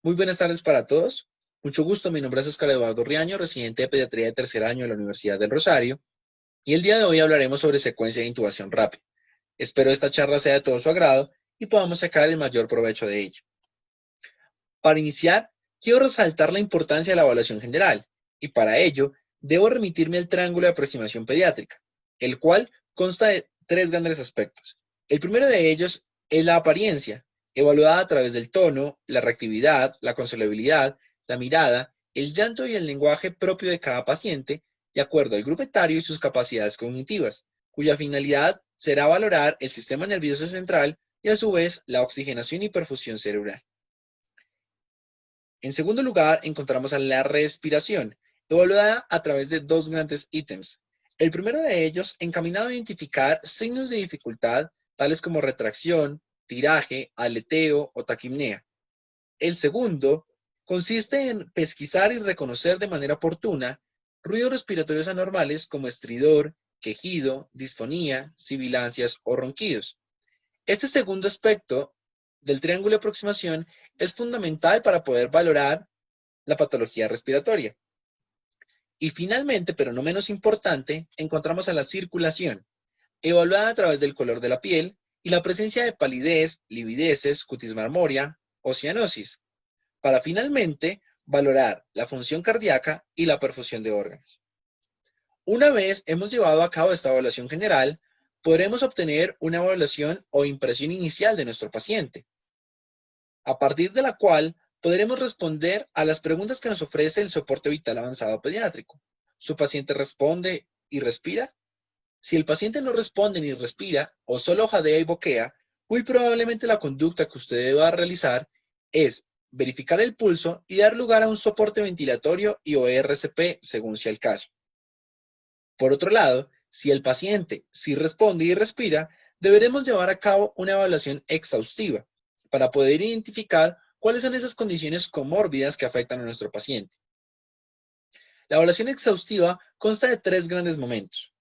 Muy buenas tardes para todos. Mucho gusto, mi nombre es Oscar Eduardo Riaño, residente de pediatría de tercer año de la Universidad del Rosario, y el día de hoy hablaremos sobre secuencia de intubación rápida. Espero esta charla sea de todo su agrado y podamos sacar el mayor provecho de ella. Para iniciar, quiero resaltar la importancia de la evaluación general, y para ello, debo remitirme al triángulo de aproximación pediátrica, el cual consta de tres grandes aspectos. El primero de ellos es la apariencia, evaluada a través del tono, la reactividad, la consolabilidad, la mirada, el llanto y el lenguaje propio de cada paciente, de acuerdo al grupo etario y sus capacidades cognitivas, cuya finalidad será valorar el sistema nervioso central y a su vez la oxigenación y perfusión cerebral. En segundo lugar, encontramos a la respiración, evaluada a través de dos grandes ítems. El primero de ellos, encaminado a identificar signos de dificultad, tales como retracción, tiraje, aleteo o taquipnea. El segundo, consiste en pesquisar y reconocer de manera oportuna ruidos respiratorios anormales como estridor, quejido, disfonía, sibilancias o ronquidos. Este segundo aspecto del triángulo de aproximación es fundamental para poder valorar la patología respiratoria. Y finalmente, pero no menos importante, encontramos a la circulación, evaluada a través del color de la piel y la presencia de palidez, livideces, cutis marmórea o cianosis, para finalmente valorar la función cardíaca y la perfusión de órganos. Una vez hemos llevado a cabo esta evaluación general, podremos obtener una evaluación o impresión inicial de nuestro paciente, a partir de la cual podremos responder a las preguntas que nos ofrece el soporte vital avanzado pediátrico. ¿Su paciente responde y respira? Si el paciente no responde ni respira o solo jadea y boquea, muy probablemente la conducta que usted deba realizar es verificar el pulso y dar lugar a un soporte ventilatorio y o RCP según sea el caso. Por otro lado, si el paciente sí responde y respira, deberemos llevar a cabo una evaluación exhaustiva para poder identificar cuáles son esas condiciones comórbidas que afectan a nuestro paciente. La evaluación exhaustiva consta de tres grandes momentos.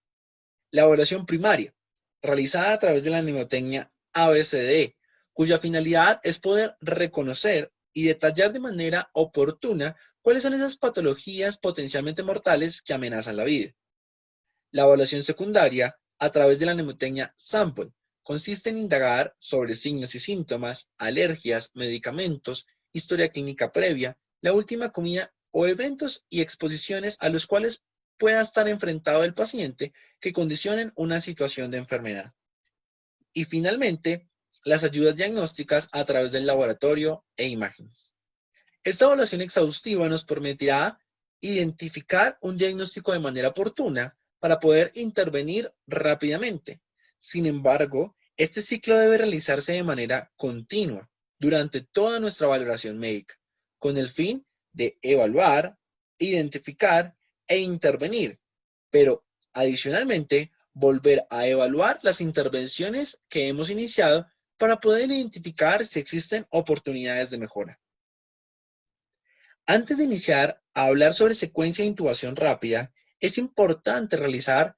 La evaluación primaria, realizada a través de la mnemotecnia ABCDE, cuya finalidad es poder reconocer y detallar de manera oportuna cuáles son esas patologías potencialmente mortales que amenazan la vida. La evaluación secundaria, a través de la mnemotecnia SAMPLE, consiste en indagar sobre signos y síntomas, alergias, medicamentos, historia clínica previa, la última comida o eventos y exposiciones a los cuales pueda estar enfrentado el paciente que condicionen una situación de enfermedad. Y finalmente, las ayudas diagnósticas a través del laboratorio e imágenes. Esta evaluación exhaustiva nos permitirá identificar un diagnóstico de manera oportuna para poder intervenir rápidamente. Sin embargo, este ciclo debe realizarse de manera continua durante toda nuestra valoración médica, con el fin de evaluar, identificar e intervenir, pero adicionalmente volver a evaluar las intervenciones que hemos iniciado para poder identificar si existen oportunidades de mejora. Antes de iniciar a hablar sobre secuencia de intubación rápida, es importante realizar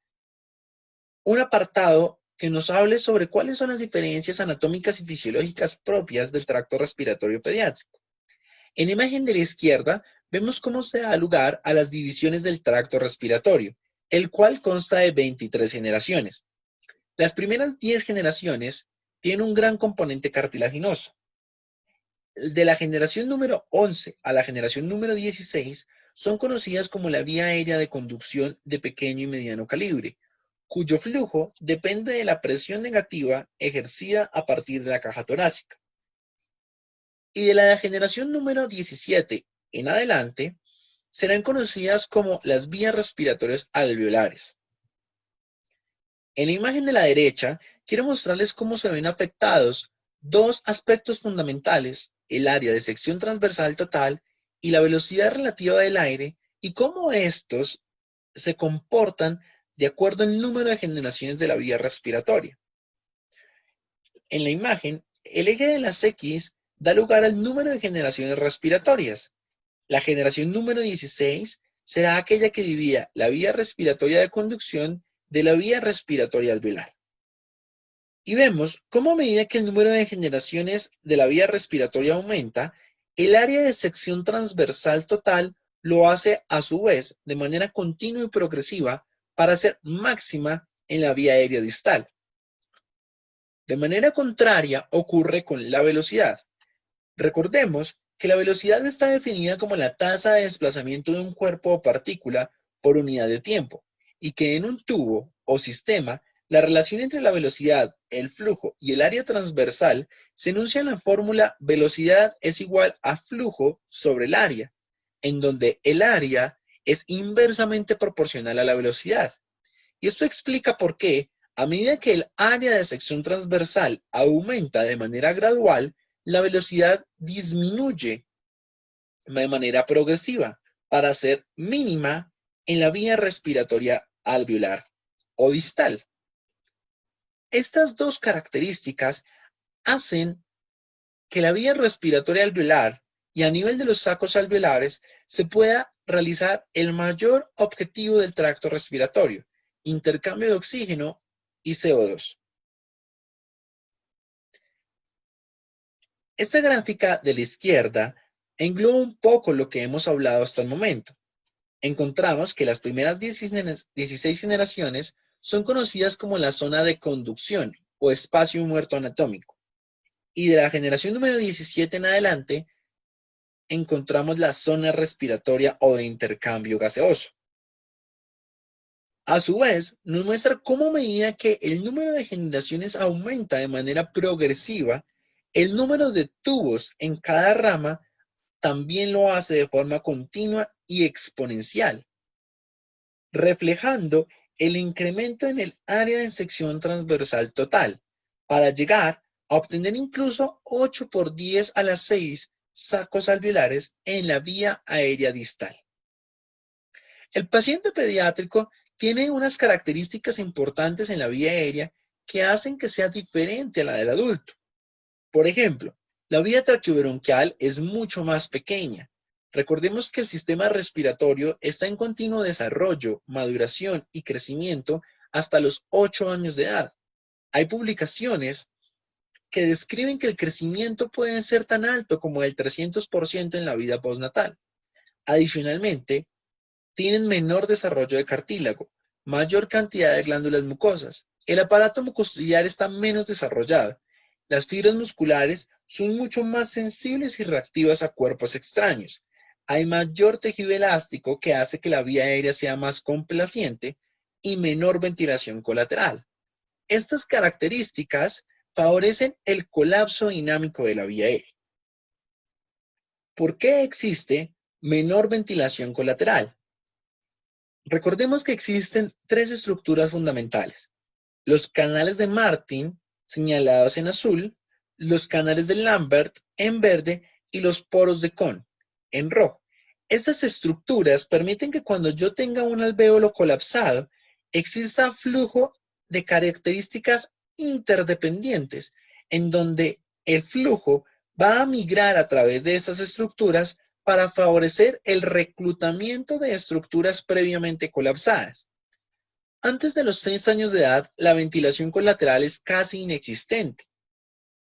un apartado que nos hable sobre cuáles son las diferencias anatómicas y fisiológicas propias del tracto respiratorio pediátrico. En la imagen de la izquierda vemos cómo se da lugar a las divisiones del tracto respiratorio, el cual consta de 23 generaciones. Las primeras 10 generaciones tienen un gran componente cartilaginoso. De la generación número 11 a la generación número 16 son conocidas como la vía aérea de conducción de pequeño y mediano calibre, cuyo flujo depende de la presión negativa ejercida a partir de la caja torácica. Y de la generación número 17 en adelante serán conocidas como las vías respiratorias alveolares. En la imagen de la derecha quiero mostrarles cómo se ven afectados dos aspectos fundamentales: el área de sección transversal total y la velocidad relativa del aire, y cómo estos se comportan de acuerdo al número de generaciones de la vía respiratoria. En la imagen, el eje de las X da lugar al número de generaciones respiratorias. La generación número 16 será aquella que divida la vía respiratoria de conducción de la vía respiratoria alveolar. Y vemos cómo a medida que el número de generaciones de la vía respiratoria aumenta, El área de sección transversal total lo hace a su vez de manera continua y progresiva para ser máxima en la vía aérea distal. De manera contraria ocurre con la velocidad. Recordemos que la velocidad está definida como la tasa de desplazamiento de un cuerpo o partícula por unidad de tiempo, y que en un tubo o sistema, la relación entre la velocidad, el flujo y el área transversal se enuncia en la fórmula velocidad es igual a flujo sobre el área, en donde el área es inversamente proporcional a la velocidad. Y esto explica por qué, a medida que el área de sección transversal aumenta de manera gradual, la velocidad disminuye de manera progresiva para ser mínima en la vía respiratoria alveolar o distal. Estas dos características hacen que la vía respiratoria alveolar y a nivel de los sacos alveolares se pueda realizar el mayor objetivo del tracto respiratorio, intercambio de oxígeno y CO2. Esta gráfica de la izquierda engloba un poco lo que hemos hablado hasta el momento. Encontramos que las primeras 16 generaciones son conocidas como la zona de conducción o espacio muerto anatómico. Y de la generación número 17 en adelante, encontramos la zona respiratoria o de intercambio gaseoso. A su vez, nos muestra cómo a medida que el número de generaciones aumenta de manera progresiva, el número de tubos en cada rama también lo hace de forma continua y exponencial, reflejando el incremento en el área de sección transversal total, para llegar a obtener incluso 8 por 10 a la 6 sacos alveolares en la vía aérea distal. El paciente pediátrico tiene unas características importantes en la vía aérea que hacen que sea diferente a la del adulto. Por ejemplo, la vía traqueobronquial es mucho más pequeña. Recordemos que el sistema respiratorio está en continuo desarrollo, maduración y crecimiento hasta los 8 años de edad. Hay publicaciones que describen que el crecimiento puede ser tan alto como el 300% en la vida postnatal. Adicionalmente, tienen menor desarrollo de cartílago, mayor cantidad de glándulas mucosas. El aparato mucociliar está menos desarrollado. Las fibras musculares son mucho más sensibles y reactivas a cuerpos extraños. Hay mayor tejido elástico que hace que la vía aérea sea más complaciente y menor ventilación colateral. Estas características favorecen el colapso dinámico de la vía aérea. ¿Por qué existe menor ventilación colateral? Recordemos que existen tres estructuras fundamentales: los canales de Martin, señalados en azul, los canales de Lambert, en verde, y los poros de Kohn, en rojo. Estas estructuras permiten que cuando yo tenga un alvéolo colapsado, exista flujo de características interdependientes, en donde el flujo va a migrar a través de estas estructuras para favorecer el reclutamiento de estructuras previamente colapsadas. Antes de los 6 años de edad, la ventilación colateral es casi inexistente.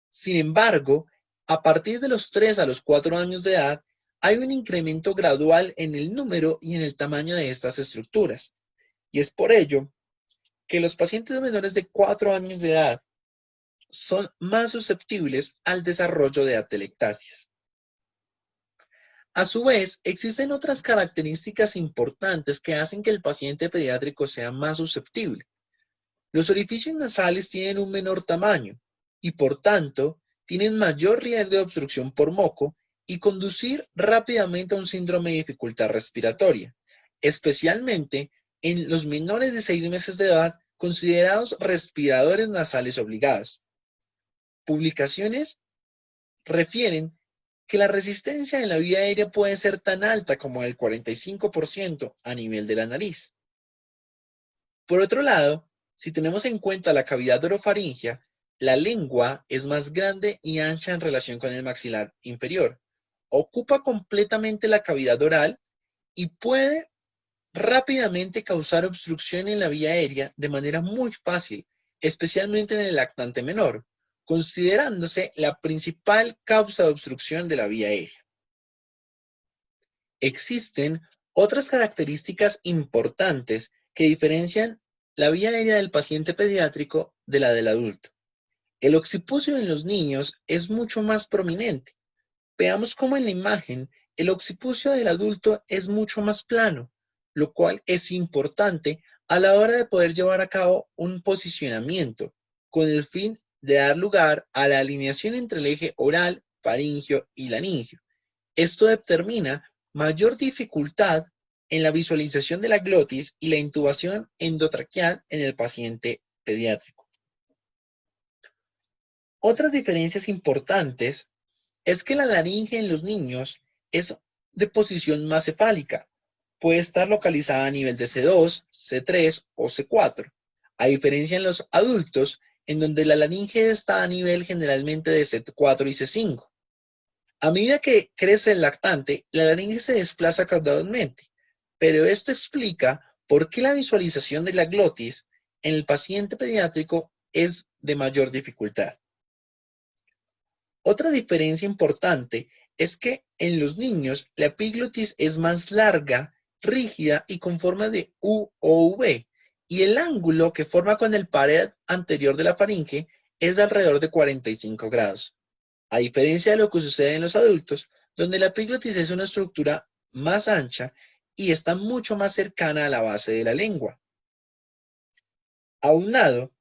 Sin embargo, a partir de los 3 a los 4 años de edad, hay un incremento gradual en el número y en el tamaño de estas estructuras. Y es por ello que los pacientes menores de 4 años de edad son más susceptibles al desarrollo de atelectasias. A su vez, existen otras características importantes que hacen que el paciente pediátrico sea más susceptible. Los orificios nasales tienen un menor tamaño y, por tanto, tienen mayor riesgo de obstrucción por moco y conducir rápidamente a un síndrome de dificultad respiratoria, especialmente en los menores de 6 meses de edad considerados respiradores nasales obligados. Publicaciones refieren que la resistencia en la vía aérea puede ser tan alta como el 45% a nivel de la nariz. Por otro lado, si tenemos en cuenta la cavidad orofaringea, la lengua es más grande y ancha en relación con el maxilar inferior. Ocupa completamente la cavidad oral y puede rápidamente causar obstrucción en la vía aérea de manera muy fácil, especialmente en el lactante menor, considerándose la principal causa de obstrucción de la vía aérea. Existen otras características importantes que diferencian la vía aérea del paciente pediátrico de la del adulto. El occipucio en los niños es mucho más prominente. Veamos cómo en la imagen el occipucio del adulto es mucho más plano, lo cual es importante a la hora de poder llevar a cabo un posicionamiento con el fin de dar lugar a la alineación entre el eje oral, faríngeo y laríngeo. Esto determina mayor dificultad en la visualización de la glotis y la intubación endotraqueal en el paciente pediátrico. Otras diferencias importantes es que la laringe en los niños es de posición más cefálica. Puede estar localizada a nivel de C2, C3 o C4, a diferencia en los adultos, en donde la laringe está a nivel generalmente de C4 y C5. A medida que crece el lactante, la laringe se desplaza caudalmente, pero esto explica por qué la visualización de la glotis en el paciente pediátrico es de mayor dificultad. Otra diferencia importante es que en los niños la epiglotis es más larga, rígida y con forma de U o V, y el ángulo que forma con el pared anterior de la faringe es de alrededor de 45 grados. A diferencia de lo que sucede en los adultos, donde la epiglotis es una estructura más ancha y está mucho más cercana a la base de la lengua. Aunado,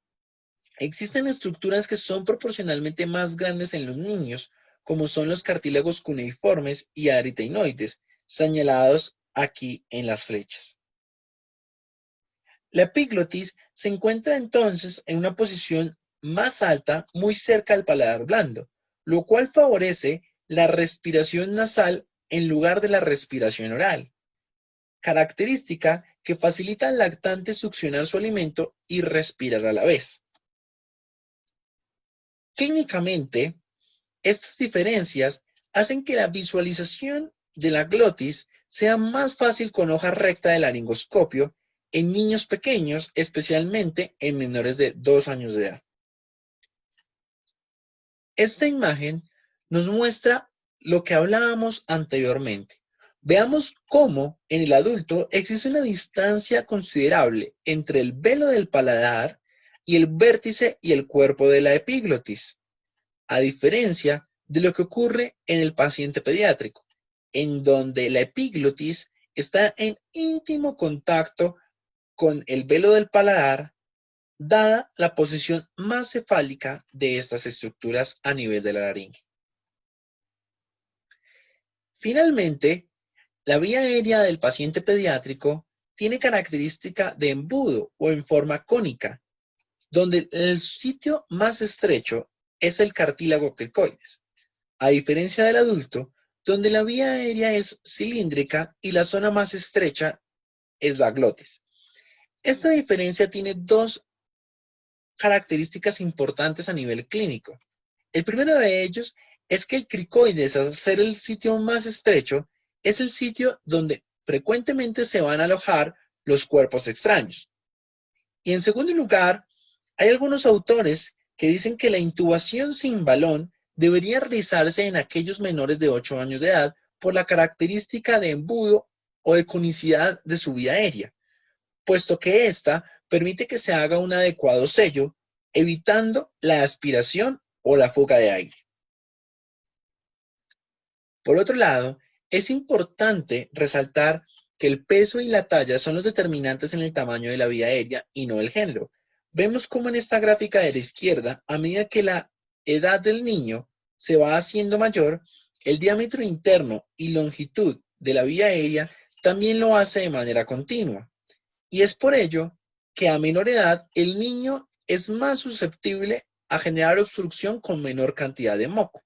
existen estructuras que son proporcionalmente más grandes en los niños, como son los cartílagos cuneiformes y aritenoides, señalados aquí en las flechas. La epiglotis se encuentra entonces en una posición más alta, muy cerca al paladar blando, lo cual favorece la respiración nasal en lugar de la respiración oral, característica que facilita al lactante succionar su alimento y respirar a la vez. Clínicamente, estas diferencias hacen que la visualización de la glotis sea más fácil con hoja recta de laringoscopio en niños pequeños, especialmente en menores de 2 años de edad. Esta imagen nos muestra lo que hablábamos anteriormente. Veamos cómo en el adulto existe una distancia considerable entre el velo del paladar y el vértice y el cuerpo de la epiglotis, a diferencia de lo que ocurre en el paciente pediátrico, en donde la epiglotis está en íntimo contacto con el velo del paladar, dada la posición más cefálica de estas estructuras a nivel de la laringe. Finalmente, la vía aérea del paciente pediátrico tiene característica de embudo o en forma cónica, donde el sitio más estrecho es el cartílago cricoides, a diferencia del adulto, donde la vía aérea es cilíndrica y la zona más estrecha es la glotis. Esta diferencia tiene dos características importantes a nivel clínico. El primero de ellos es que el cricoides, al ser el sitio más estrecho, es el sitio donde frecuentemente se van a alojar los cuerpos extraños. Y en segundo lugar, hay algunos autores que dicen que la intubación sin balón debería realizarse en aquellos menores de 8 años de edad por la característica de embudo o de conicidad de su vía aérea, puesto que ésta permite que se haga un adecuado sello, evitando la aspiración o la fuga de aire. Por otro lado, es importante resaltar que el peso y la talla son los determinantes en el tamaño de la vía aérea y no el género. Vemos cómo en esta gráfica de la izquierda, a medida que la edad del niño se va haciendo mayor, el diámetro interno y longitud de la vía aérea también lo hace de manera continua. Y es por ello que a menor edad el niño es más susceptible a generar obstrucción con menor cantidad de moco,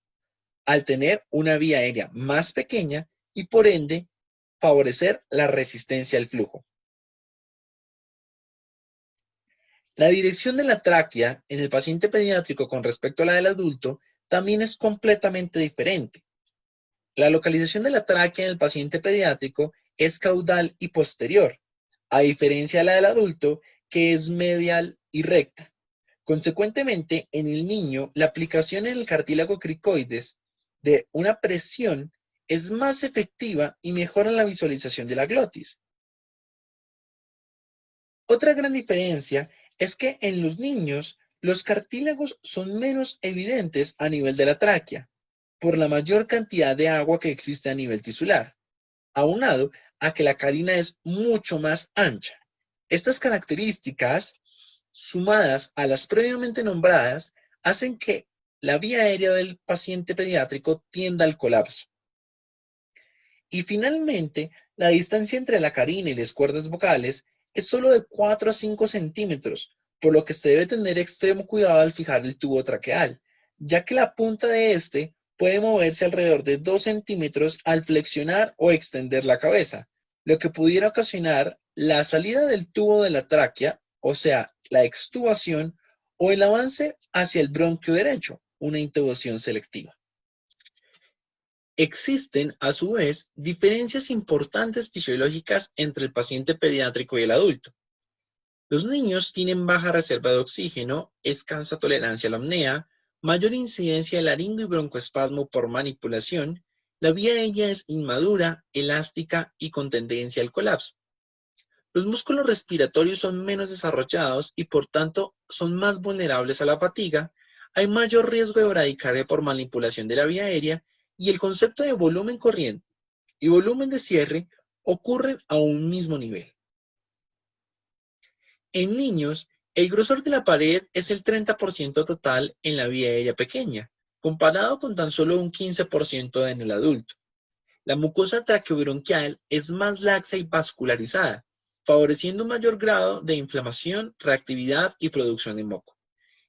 al tener una vía aérea más pequeña y por ende favorecer la resistencia al flujo. La dirección de la tráquea en el paciente pediátrico con respecto a la del adulto también es completamente diferente. La localización de la tráquea en el paciente pediátrico es caudal y posterior, a diferencia de la del adulto, que es medial y recta. Consecuentemente, en el niño, la aplicación en el cartílago cricoides de una presión es más efectiva y mejora la visualización de la glotis. Otra gran diferencia es que en los niños los cartílagos son menos evidentes a nivel de la tráquea, por la mayor cantidad de agua que existe a nivel tisular, aunado a que la carina es mucho más ancha. Estas características, sumadas a las previamente nombradas, hacen que la vía aérea del paciente pediátrico tienda al colapso. Y finalmente, la distancia entre la carina y las cuerdas vocales es solo de 4 a 5 centímetros, por lo que se debe tener extremo cuidado al fijar el tubo traqueal, ya que la punta de este puede moverse alrededor de 2 centímetros al flexionar o extender la cabeza, lo que pudiera ocasionar la salida del tubo de la tráquea, o sea, la extubación, o el avance hacia el bronquio derecho, una intubación selectiva. Existen, a su vez, diferencias importantes fisiológicas entre el paciente pediátrico y el adulto. Los niños tienen baja reserva de oxígeno, escasa tolerancia a la apnea, mayor incidencia de laringo y broncoespasmo por manipulación, la vía aérea es inmadura, elástica y con tendencia al colapso. Los músculos respiratorios son menos desarrollados y por tanto son más vulnerables a la fatiga, hay mayor riesgo de bradicardia por manipulación de la vía aérea y el concepto de volumen corriente y volumen de cierre ocurren a un mismo nivel. En niños, el grosor de la pared es el 30% total en la vía aérea pequeña, comparado con tan solo un 15% en el adulto. La mucosa traqueobronquial es más laxa y vascularizada, favoreciendo un mayor grado de inflamación, reactividad y producción de moco.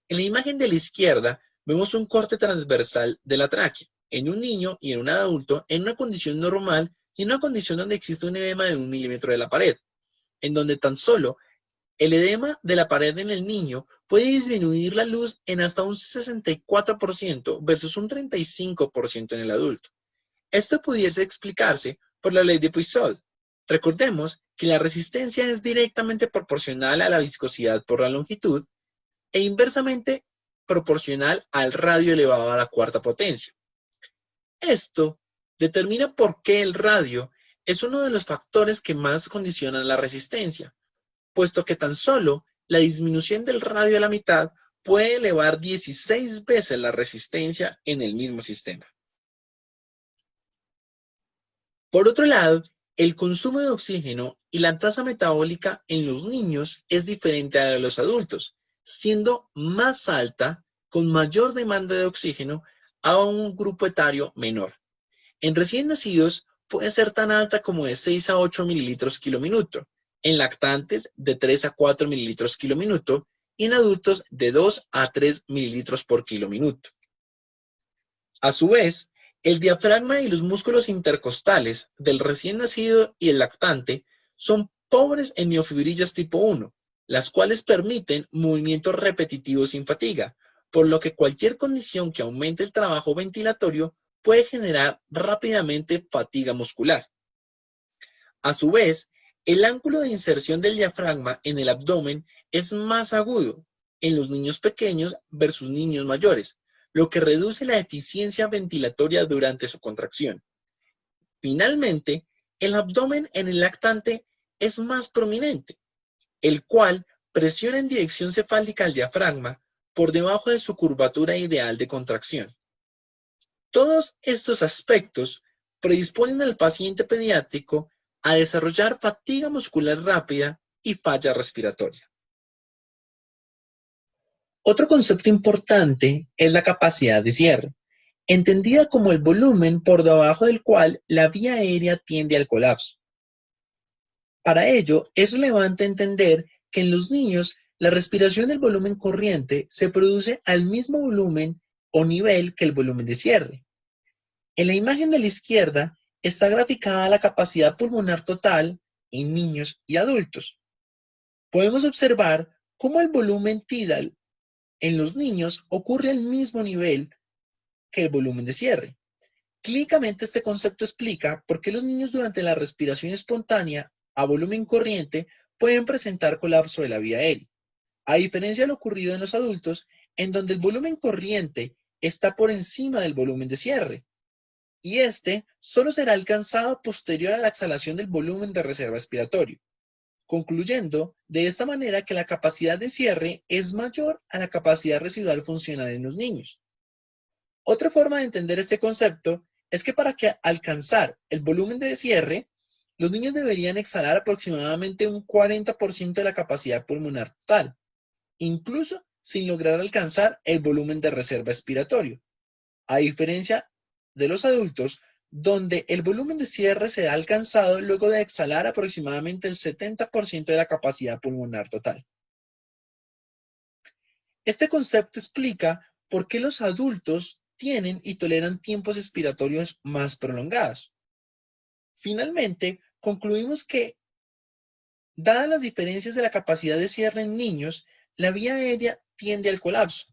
En la imagen de la izquierda vemos un corte transversal de la tráquea, en un niño y en un adulto, en una condición normal y en una condición donde existe un edema de 1 milímetro de la pared, en donde tan solo el edema de la pared en el niño puede disminuir la luz en hasta un 64% versus un 35% en el adulto. Esto pudiese explicarse por la ley de Poisson. Recordemos que la resistencia es directamente proporcional a la viscosidad por la longitud e inversamente proporcional al radio elevado a la cuarta potencia. Esto determina por qué el radio es uno de los factores que más condicionan la resistencia, puesto que tan solo la disminución del radio a la mitad puede elevar 16 veces la resistencia en el mismo sistema. Por otro lado, el consumo de oxígeno y la tasa metabólica en los niños es diferente a la de los adultos, siendo más alta con mayor demanda de oxígeno a un grupo etario menor. En recién nacidos puede ser tan alta como de 6 a 8 mililitros kilominuto, en lactantes de 3 a 4 mililitros kilominuto y en adultos de 2 a 3 mililitros por kilominuto. A su vez, el diafragma y los músculos intercostales del recién nacido y el lactante son pobres en miofibrillas tipo 1, las cuales permiten movimientos repetitivos sin fatiga, por lo que cualquier condición que aumente el trabajo ventilatorio puede generar rápidamente fatiga muscular. A su vez, el ángulo de inserción del diafragma en el abdomen es más agudo en los niños pequeños versus niños mayores, lo que reduce la eficiencia ventilatoria durante su contracción. Finalmente, el abdomen en el lactante es más prominente, el cual presiona en dirección cefálica al diafragma por debajo de su curvatura ideal de contracción. Todos estos aspectos predisponen al paciente pediátrico a desarrollar fatiga muscular rápida y falla respiratoria. Otro concepto importante es la capacidad de cierre, entendida como el volumen por debajo del cual la vía aérea tiende al colapso. Para ello, es relevante entender que en los niños la respiración del volumen corriente se produce al mismo volumen o nivel que el volumen de cierre. En la imagen de la izquierda está graficada la capacidad pulmonar total en niños y adultos. Podemos observar cómo el volumen tidal en los niños ocurre al mismo nivel que el volumen de cierre. Clínicamente, este concepto explica por qué los niños durante la respiración espontánea a volumen corriente pueden presentar colapso de la vía aérea, a diferencia de lo ocurrido en los adultos, en donde el volumen corriente está por encima del volumen de cierre. y este solo será alcanzado posterior a la exhalación del volumen de reserva expiratorio, concluyendo de esta manera que la capacidad de cierre es mayor a la capacidad residual funcional en los niños. Otra forma de entender este concepto es que para que alcanzar el volumen de cierre, los niños deberían exhalar aproximadamente un 40% de la capacidad pulmonar total, incluso sin lograr alcanzar el volumen de reserva expiratorio, a diferencia de los adultos, donde el volumen de cierre será alcanzado luego de exhalar aproximadamente el 70% de la capacidad pulmonar total. Este concepto explica por qué los adultos tienen y toleran tiempos expiratorios más prolongados. Finalmente, concluimos que, dadas las diferencias de la capacidad de cierre en niños, la vía aérea tiende al colapso,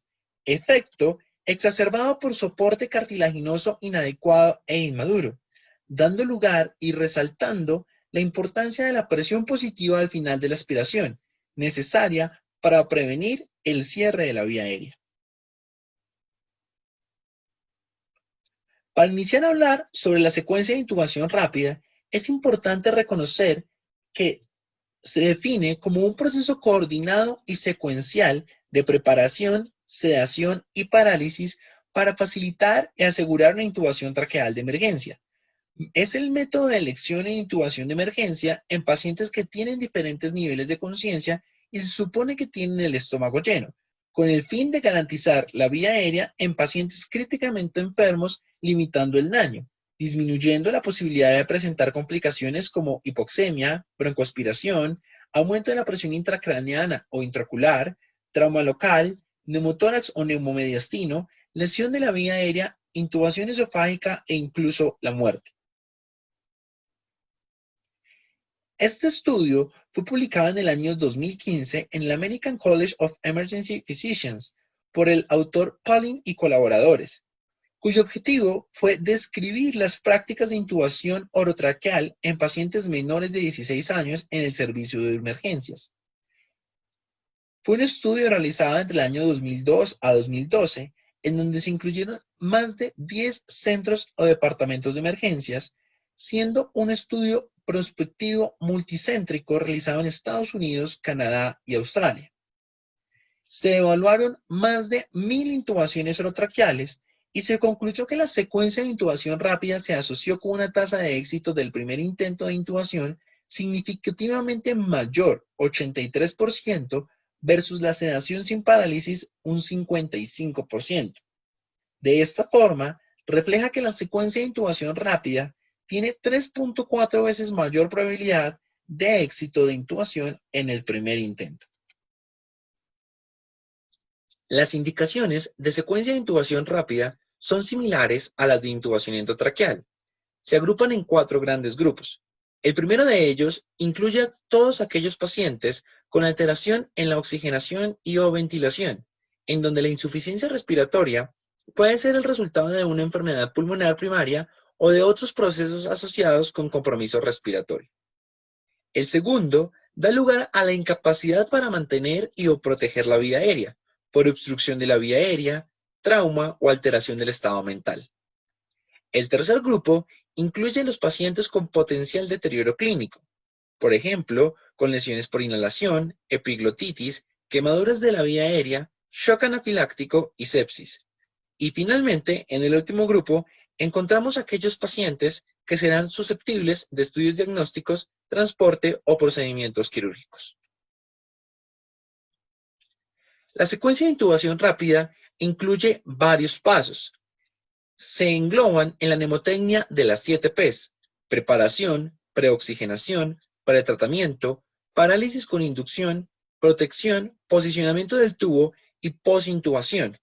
efecto exacerbado por soporte cartilaginoso inadecuado e inmaduro, dando lugar y resaltando la importancia de la presión positiva al final de la aspiración, necesaria para prevenir el cierre de la vía aérea. Para iniciar a hablar sobre la secuencia de intubación rápida, es importante reconocer que se define como un proceso coordinado y secuencial de preparación, sedación y parálisis para facilitar y asegurar una intubación traqueal de emergencia. Es el método de elección en intubación de emergencia en pacientes que tienen diferentes niveles de conciencia y se supone que tienen el estómago lleno, con el fin de garantizar la vía aérea en pacientes críticamente enfermos, limitando el daño, disminuyendo la posibilidad de presentar complicaciones como hipoxemia, broncoaspiración, aumento de la presión intracraneana o intraocular, trauma local, neumotórax o neumomediastino, lesión de la vía aérea, intubación esofágica e incluso la muerte. Este estudio fue publicado en el año 2015 en el American College of Emergency Physicians por el autor Pauling y colaboradores, cuyo objetivo fue describir las prácticas de intubación orotraqueal en pacientes menores de 16 años en el servicio de emergencias. Fue un estudio realizado entre el año 2002 a 2012, en donde se incluyeron más de 10 centros o departamentos de emergencias, siendo un estudio prospectivo multicéntrico realizado en Estados Unidos, Canadá y Australia. Se evaluaron más de 1.000 intubaciones orotraqueales y se concluyó que la secuencia de intubación rápida se asoció con una tasa de éxito del primer intento de intubación significativamente mayor, 83%, versus la sedación sin parálisis, un 55%. De esta forma, refleja que la secuencia de intubación rápida tiene 3.4 veces mayor probabilidad de éxito de intubación en el primer intento. Las indicaciones de secuencia de intubación rápida son similares a las de intubación endotraqueal. Se agrupan en 4 grandes grupos. El primero de ellos incluye a todos aquellos pacientes con alteración en la oxigenación y o ventilación, en donde la insuficiencia respiratoria puede ser el resultado de una enfermedad pulmonar primaria o de otros procesos asociados con compromiso respiratorio. El segundo da lugar a la incapacidad para mantener y o proteger la vía aérea, por obstrucción de la vía aérea, trauma o alteración del estado mental. El tercer grupo incluye a los pacientes con potencial deterioro clínico, por ejemplo, con lesiones por inhalación, epiglotitis, quemaduras de la vía aérea, shock anafiláctico y sepsis. Y finalmente, en el último grupo, encontramos aquellos pacientes que serán susceptibles de estudios diagnósticos, transporte o procedimientos quirúrgicos. La secuencia de intubación rápida incluye varios pasos. Se engloban en la mnemotecnia de las 7 Ps: preparación, preoxigenación, pretratamiento, parálisis con inducción, protección, posicionamiento del tubo y posintubación.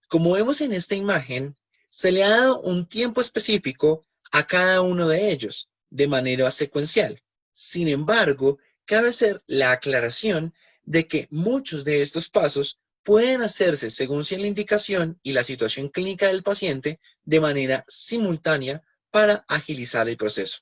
Como vemos en esta imagen, se le ha dado un tiempo específico a cada uno de ellos, de manera secuencial. Sin embargo, cabe hacer la aclaración de que muchos de estos pasos pueden hacerse según sea la indicación y la situación clínica del paciente de manera simultánea para agilizar el proceso.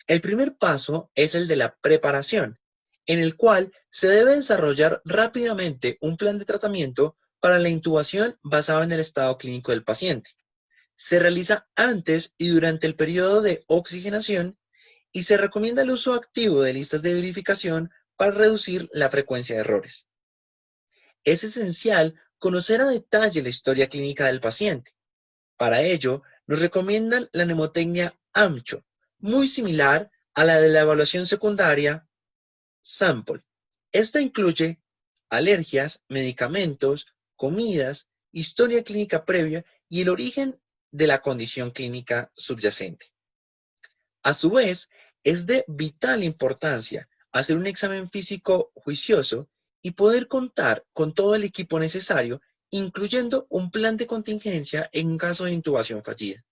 El primer paso es el de la preparación, en el cual se debe desarrollar rápidamente un plan de tratamiento para la intubación basado en el estado clínico del paciente. Se realiza antes y durante el periodo de oxigenación y se recomienda el uso activo de listas de verificación para reducir la frecuencia de errores. Es esencial conocer a detalle la historia clínica del paciente. Para ello, nos recomiendan la mnemotecnia AMCHO, muy similar a la de la evaluación secundaria SAMPLE. Esta incluye alergias, medicamentos, comidas, historia clínica previa y el origen de la condición clínica subyacente. A su vez, es de vital importancia hacer un examen físico juicioso y poder contar con todo el equipo necesario, incluyendo un plan de contingencia en caso de intubación fallida.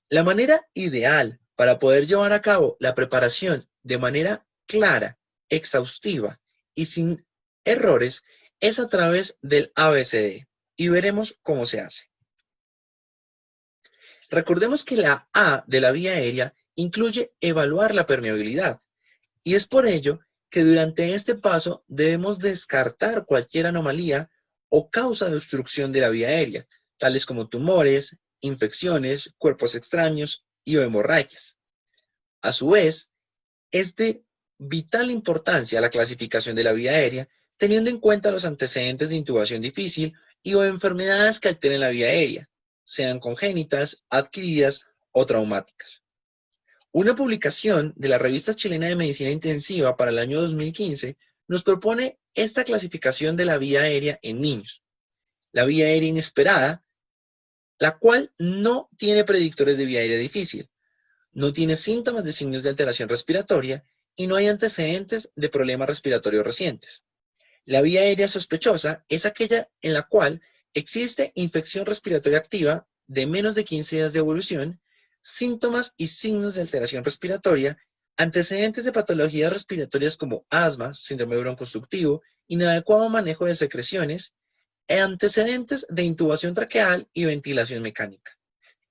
La manera ideal para poder llevar a cabo la preparación de manera clara, exhaustiva y sin errores es a través del ABCD y veremos cómo se hace. Recordemos que la A de la vía aérea incluye evaluar la permeabilidad y es por ello que durante este paso debemos descartar cualquier anomalía o causa de obstrucción de la vía aérea, tales como tumores, infecciones, cuerpos extraños y o hemorragias. A su vez, es de vital importancia la clasificación de la vía aérea, teniendo en cuenta los antecedentes de intubación difícil y o enfermedades que alteren la vía aérea, sean congénitas, adquiridas o traumáticas. Una publicación de la Revista Chilena de Medicina Intensiva para el año 2015 nos propone esta clasificación de la vía aérea en niños. La vía aérea inesperada, la cual no tiene predictores de vía aérea difícil, no tiene síntomas de signos de alteración respiratoria y no hay antecedentes de problemas respiratorios recientes. La vía aérea sospechosa es aquella en la cual existe infección respiratoria activa de menos de 15 días de evolución, síntomas y signos de alteración respiratoria, antecedentes de patologías respiratorias como asma, síndrome broncoobstructivo, inadecuado manejo de secreciones, antecedentes de intubación traqueal y ventilación mecánica.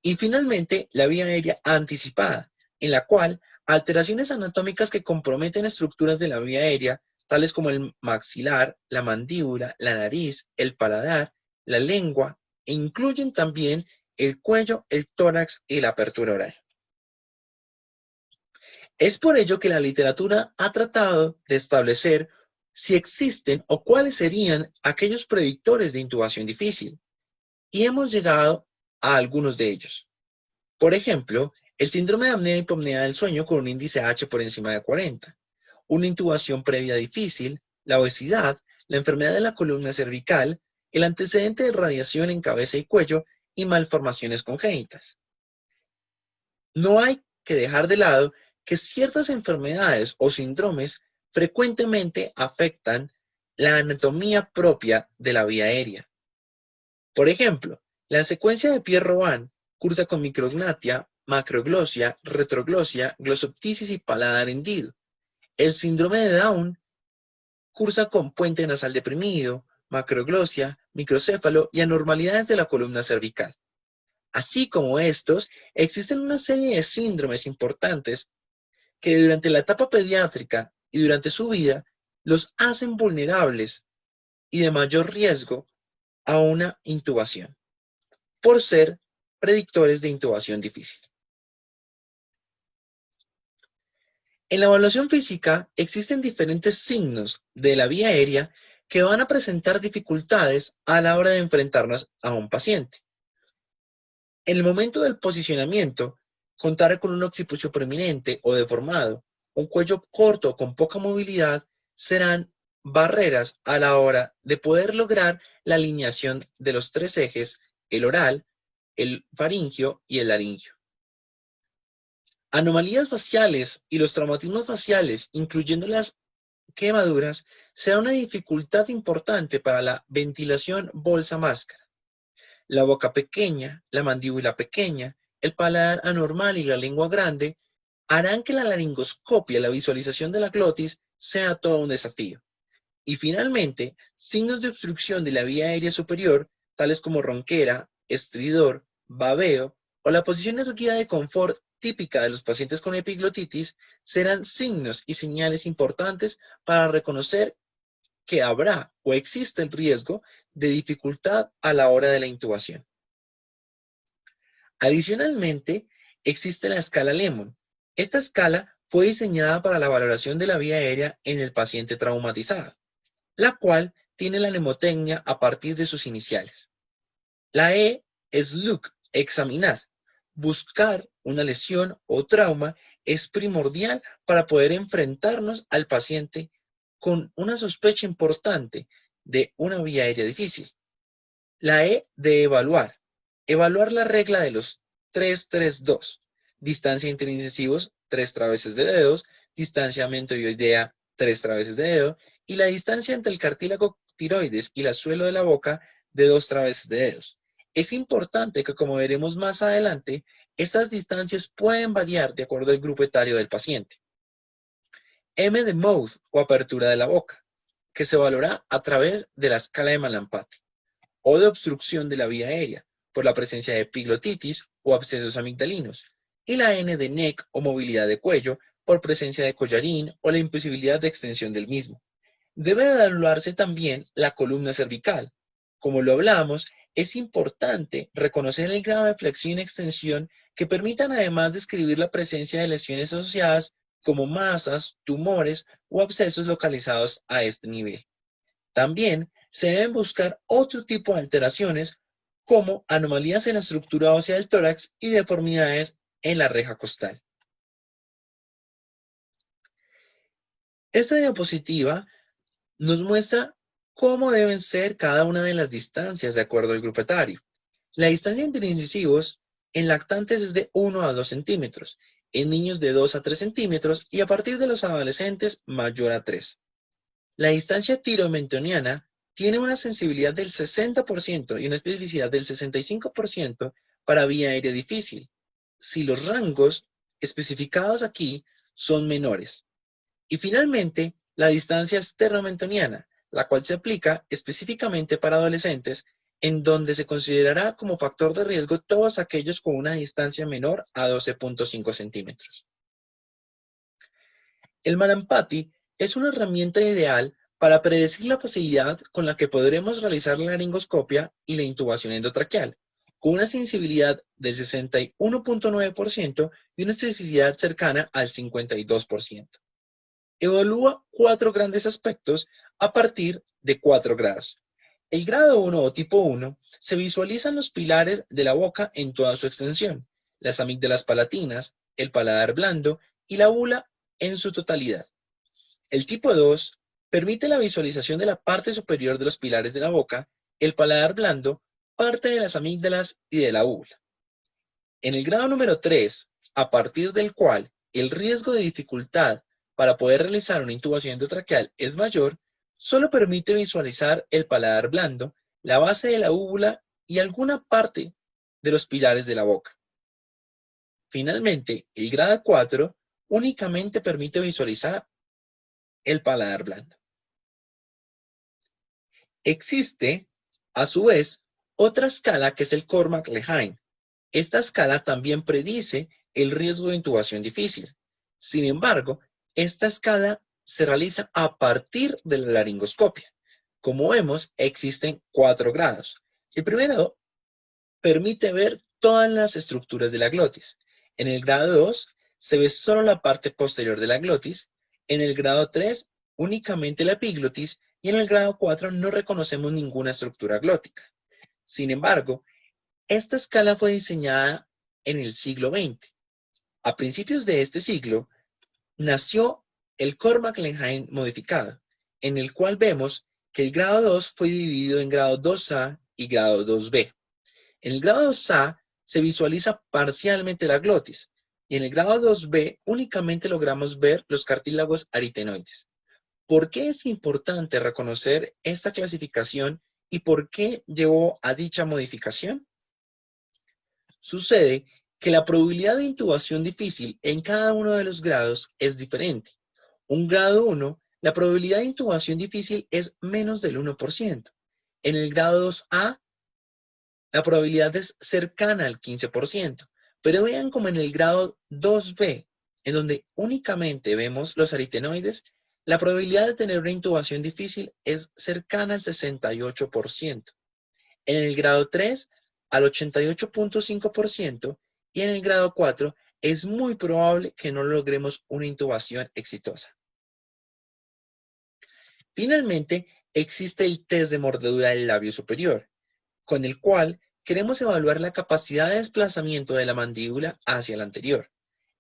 Y finalmente, la vía aérea anticipada, en la cual alteraciones anatómicas que comprometen estructuras de la vía aérea, tales como el maxilar, la mandíbula, la nariz, el paladar, la lengua, e incluyen también el cuello, el tórax y la apertura oral. Es por ello que la literatura ha tratado de establecer si existen o cuáles serían aquellos predictores de intubación difícil, y hemos llegado a algunos de ellos. Por ejemplo, el síndrome de apnea y hipopnea del sueño con un índice H por encima de 40, una intubación previa difícil, la obesidad, la enfermedad de la columna cervical, el antecedente de radiación en cabeza y cuello y malformaciones congénitas. No hay que dejar de lado que ciertas enfermedades o síndromes frecuentemente afectan la anatomía propia de la vía aérea. Por ejemplo, la secuencia de Pierre-Robin cursa con micrognatia, macroglosia, retroglosia, glosoptisis y paladar hendido. El síndrome de Down cursa con puente nasal deprimido, macroglosia, microcéfalo y anormalidades de la columna cervical. Así como estos, existen una serie de síndromes importantes que durante la etapa pediátrica y durante su vida los hacen vulnerables y de mayor riesgo a una intubación, por ser predictores de intubación difícil. En la evaluación física existen diferentes signos de la vía aérea que van a presentar dificultades a la hora de enfrentarnos a un paciente. En el momento del posicionamiento, contar con un occipucio prominente o deformado, un cuello corto con poca movilidad, serán barreras a la hora de poder lograr la alineación de los tres ejes, el oral, el faringio y el laringio. Anomalías faciales y los traumatismos faciales, incluyendo las quemaduras, será una dificultad importante para la ventilación bolsa-máscara. La boca pequeña, la mandíbula pequeña, el paladar anormal y la lengua grande harán que la laringoscopia, la visualización de la glotis, sea todo un desafío. Y finalmente, signos de obstrucción de la vía aérea superior, tales como ronquera, estridor, babeo o la posición erguida de confort típica de los pacientes con epiglotitis, serán signos y señales importantes para reconocer que habrá o existe el riesgo de dificultad a la hora de la intubación. Adicionalmente, existe la escala Lemon. Esta escala fue diseñada para la valoración de la vía aérea en el paciente traumatizado, la cual tiene la mnemotecnia a partir de sus iniciales. La E es look, examinar. Buscar una lesión o trauma es primordial para poder enfrentarnos al paciente con una sospecha importante de una vía aérea difícil. La E de evaluar. Evaluar la regla de los 3-3-2. Distancia interincisivos, 3 traveses de dedos. Distancia mentoidea, 3 traveses de dedo. Y la distancia entre el cartílago tiroides y el suelo de la boca, de 2 traveses de dedos. Es importante que, como veremos más adelante, estas distancias pueden variar de acuerdo al grupo etario del paciente. M de mouth o apertura de la boca, que se valora a través de la escala de Mallampati, o de obstrucción de la vía aérea, por la presencia de epiglotitis o abscesos amigdalinos, y la N de neck o movilidad de cuello, por presencia de collarín o la imposibilidad de extensión del mismo. Debe evaluarse también la columna cervical. Como lo hablamos, es importante reconocer el grado de flexión y extensión que permitan además describir la presencia de lesiones asociadas como masas, tumores o abscesos localizados a este nivel. También se deben buscar otro tipo de alteraciones como anomalías en la estructura ósea del tórax y deformidades en la reja costal. Esta diapositiva nos muestra cómo deben ser cada una de las distancias de acuerdo al grupo etario. La distancia entre incisivos en lactantes es de 1 a 2 centímetros, en niños de 2 a 3 centímetros y a partir de los adolescentes mayor a 3. La distancia tiromentoniana tiene una sensibilidad del 60% y una especificidad del 65% para vía aérea difícil, si los rangos especificados aquí son menores. Y finalmente, la distancia sternomentoniana, la cual se aplica específicamente para adolescentes, en donde se considerará como factor de riesgo todos aquellos con una distancia menor a 12.5 centímetros. El Mallampati es una herramienta ideal para predecir la facilidad con la que podremos realizar la laringoscopia y la intubación endotraqueal, con una sensibilidad del 61.9% y una especificidad cercana al 52%. Evalúa 4 grandes aspectos a partir de 4 grados. El grado 1 o tipo 1 se visualizan los pilares de la boca en toda su extensión, las amígdalas palatinas, el paladar blando y la bula en su totalidad. El tipo 2 permite la visualización de la parte superior de los pilares de la boca, el paladar blando, parte de las amígdalas y de la bula. En el grado número 3, a partir del cual el riesgo de dificultad para poder realizar una intubación endotraqueal es mayor, solo permite visualizar el paladar blando, la base de la úvula y alguna parte de los pilares de la boca. Finalmente, el grado 4 únicamente permite visualizar el paladar blando. Existe, a su vez, otra escala que es el Cormack-Lehane. Esta escala también predice el riesgo de intubación difícil. Sin embargo, esta escala se realiza a partir de la laringoscopia. Como vemos, existen 4 grados. El primero permite ver todas las estructuras de la glotis. En el grado 2 se ve solo la parte posterior de la glotis. En el grado 3 únicamente la epiglotis y en el grado 4 no reconocemos ninguna estructura glótica. Sin embargo, esta escala fue diseñada en el siglo XX. A principios de este siglo, nació el Cormack-Lehane modificado, en el cual vemos que el grado 2 fue dividido en grado 2A y grado 2B. En el grado 2A se visualiza parcialmente la glotis, y en el grado 2B únicamente logramos ver los cartílagos aritenoides. ¿Por qué es importante reconocer esta clasificación y por qué llevó a dicha modificación? Sucede que la probabilidad de intubación difícil en cada uno de los grados es diferente. Un grado 1, la probabilidad de intubación difícil es menos del 1%. En el grado 2A, la probabilidad es cercana al 15%. Pero vean como en el grado 2B, en donde únicamente vemos los aritenoides, la probabilidad de tener una intubación difícil es cercana al 68%. En el grado 3, al 88.5% y en el grado 4 es muy probable que no logremos una intubación exitosa. Finalmente, existe el test de mordedura del labio superior, con el cual queremos evaluar la capacidad de desplazamiento de la mandíbula hacia la anterior.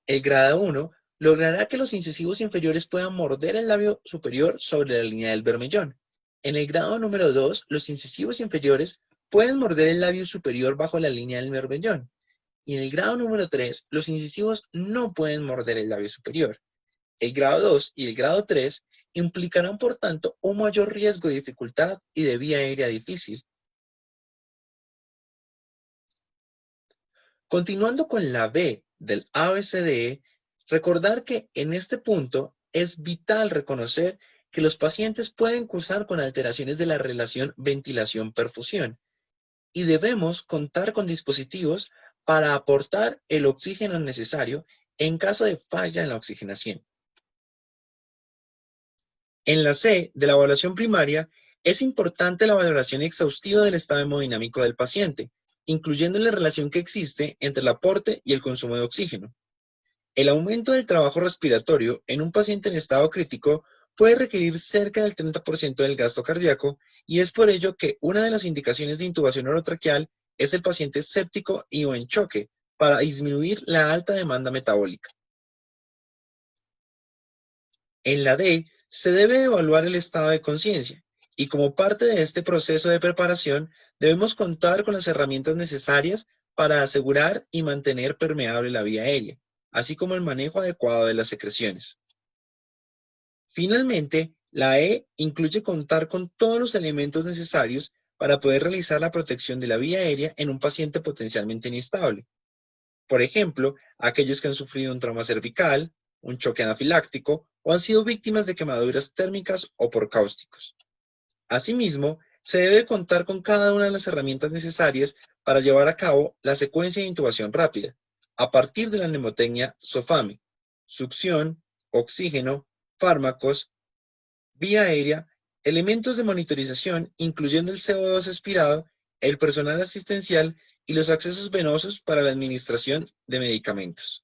El grado 1 logrará que los incisivos inferiores puedan morder el labio superior sobre la línea del bermellón. En el grado número 2, los incisivos inferiores pueden morder el labio superior bajo la línea del bermellón. Y en el grado número 3, los incisivos no pueden morder el labio superior. El grado 2 y el grado 3 implicarán, por tanto, un mayor riesgo de dificultad y de vía aérea difícil. Continuando con la B del ABCDE, recordar que en este punto es vital reconocer que los pacientes pueden cursar con alteraciones de la relación ventilación-perfusión y debemos contar con dispositivos para aportar el oxígeno necesario en caso de falla en la oxigenación. En la C de la evaluación primaria, es importante la valoración exhaustiva del estado hemodinámico del paciente, incluyendo la relación que existe entre el aporte y el consumo de oxígeno. El aumento del trabajo respiratorio en un paciente en estado crítico puede requerir cerca del 30% del gasto cardíaco y es por ello que una de las indicaciones de intubación orotraqueal es el paciente séptico y o en choque para disminuir la alta demanda metabólica. En la D se debe evaluar el estado de conciencia y como parte de este proceso de preparación debemos contar con las herramientas necesarias para asegurar y mantener permeable la vía aérea, así como el manejo adecuado de las secreciones. Finalmente, la E incluye contar con todos los elementos necesarios para poder realizar la protección de la vía aérea en un paciente potencialmente inestable. Por ejemplo, aquellos que han sufrido un trauma cervical, un choque anafiláctico o han sido víctimas de quemaduras térmicas o por cáusticos. Asimismo, se debe contar con cada una de las herramientas necesarias para llevar a cabo la secuencia de intubación rápida, a partir de la mnemotecnia SOFAME, succión, oxígeno, fármacos, vía aérea, elementos de monitorización, incluyendo el CO2 expirado, el personal asistencial y los accesos venosos para la administración de medicamentos.